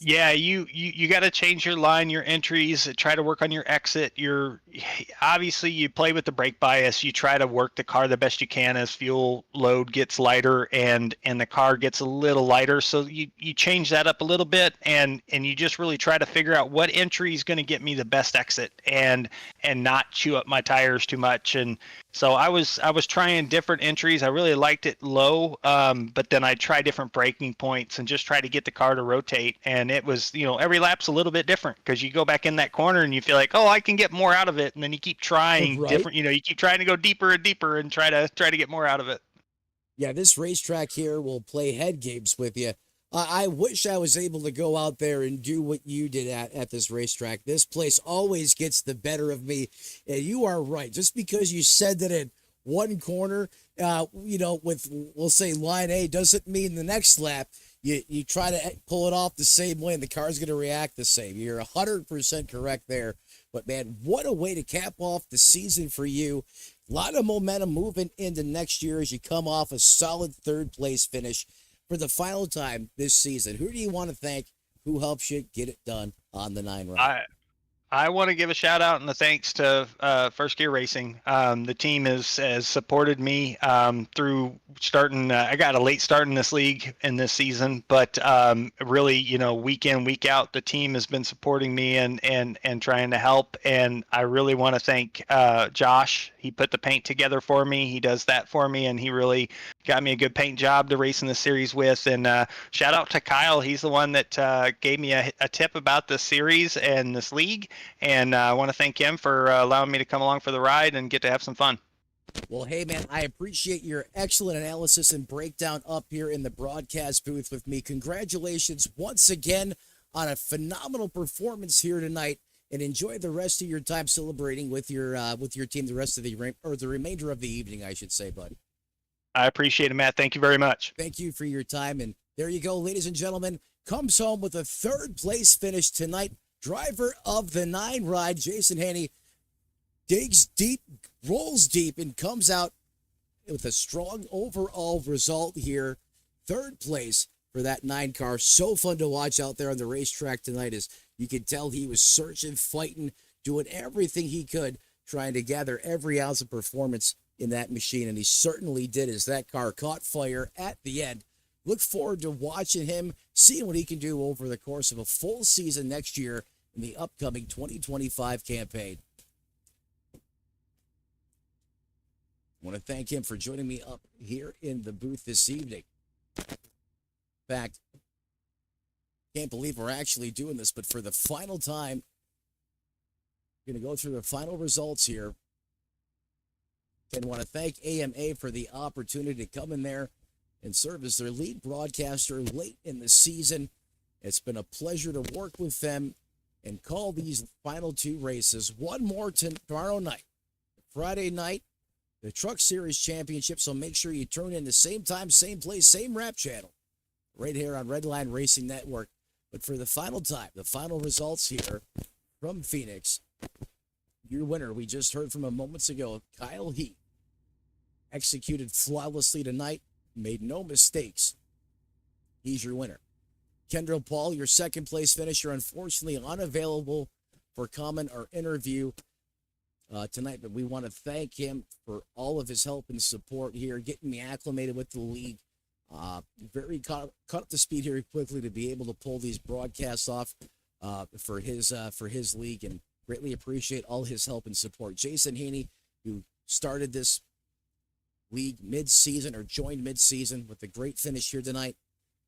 Yeah, you got to change your line, your entries, try to work on your exit. Obviously you play with the brake bias. You try to work the car the best you can as fuel load gets lighter and the car gets a little lighter. So you change that up a little bit and you just really try to figure out what entry is going to get me the best exit and not chew up my tires too much. And so I was trying different entries. I really liked it low, but then I try different braking points and just try to get the car to rotate. And it was, every lap's a little bit different because you go back in that corner and you feel like, oh, I can get more out of it. And then you keep trying different, you keep trying to go deeper and deeper and try to get more out of it. Yeah, this racetrack here will play head games with you. I wish I was able to go out there and do what you did at this racetrack. This place always gets the better of me. And you are right. Just because you said that in one corner, with, we'll say, line A, doesn't mean the next lap you try to pull it off the same way and the car's going to react the same. You're 100% correct there. But, man, what a way to cap off the season for you. A lot of momentum moving into next year as you come off a solid third-place finish for the final time this season. Who do you want to thank? Who helps you get it done on the 9 run? I want to give a shout out and a thanks to First Gear Racing. The team has supported me through starting. I got a late start in this league in this season, but really, week in, week out, the team has been supporting me and trying to help. And I really want to thank Josh. He put the paint together for me. He does that for me, and he really got me a good paint job to race in the series with. And shout out to Kyle. He's the one that gave me a tip about this series and this league. And I want to thank him for allowing me to come along for the ride and get to have some fun. Well, hey, man, I appreciate your excellent analysis and breakdown up here in the broadcast booth with me. Congratulations once again on a phenomenal performance here tonight, and enjoy the rest of your time celebrating with your team the rest of the remainder of the evening, I should say, bud. I appreciate it, Matt. Thank you very much. Thank you for your time. And there you go, ladies and gentlemen. Comes home with a third-place finish tonight. Driver of the 9 ride, Jason Haney, digs deep, rolls deep, and comes out with a strong overall result here. Third place for that 9 car. So fun to watch out there on the racetrack tonight, as you could tell he was searching, fighting, doing everything he could, trying to gather every ounce of performance in that machine. And he certainly did, as that car caught fire at the end. Look forward to watching him, seeing what he can do over the course of a full season next year in the upcoming 2025 campaign. I want to thank him for joining me up here in the booth this evening. In fact, can't believe we're actually doing this, but for the final time, we're going to go through the final results here. And want to thank AMA for the opportunity to come in there and serve as their lead broadcaster late in the season. It's been a pleasure to work with them and call these final two races. One more tomorrow night, Friday night, the Truck Series Championship. So make sure you tune in the same time, same place, same rap channel, right here on Redline Racing Network. But for the final time, the final results here from Phoenix, your winner, we just heard from him moments ago, Kyle Heath, executed flawlessly tonight, made no mistakes. He's your winner. Kendall Paul, your second place finisher, unfortunately unavailable for comment or interview tonight, but we want to thank him for all of his help and support here, getting me acclimated with the league. Very caught up to speed here quickly to be able to pull these broadcasts off for his league, and greatly appreciate all his help and support. Jason Haney, who started this league mid-season or joined mid-season with a great finish here tonight.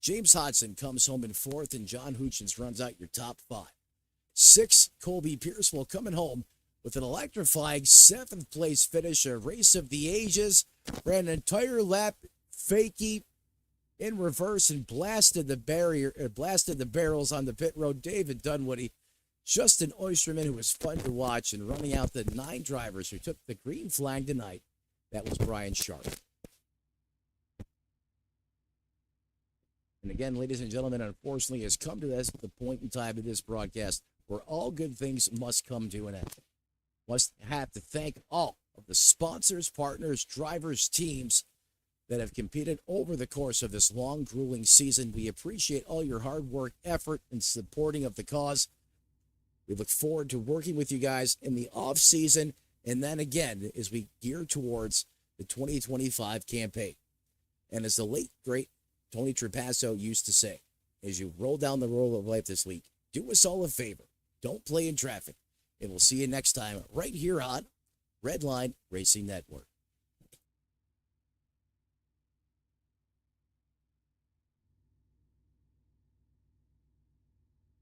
James Hodson comes home in fourth, and John Hutchins runs out your top five. 6, Colby Pierceville coming home with an electrifying 7th place finish, a race of the ages, ran an entire lap fakey in reverse and blasted the barrels on the pit road. David Dunwoody, Justin Oysterman, who was fun to watch, and running out the 9 drivers who took the green flag tonight. That was Brian Sharp. And again, ladies and gentlemen, unfortunately, has come to the point in time of this broadcast where all good things must come to an end. Must have to thank all of the sponsors, partners, drivers, teams that have competed over the course of this long, grueling season. We appreciate all your hard work, effort, and supporting of the cause. We look forward to working with you guys in the off season, and then again as we gear towards the 2025 campaign. And as the late, great Tony Trapasso used to say, as you roll down the road of life this week, do us all a favor. Don't play in traffic. And we'll see you next time right here on Redline Racing Network.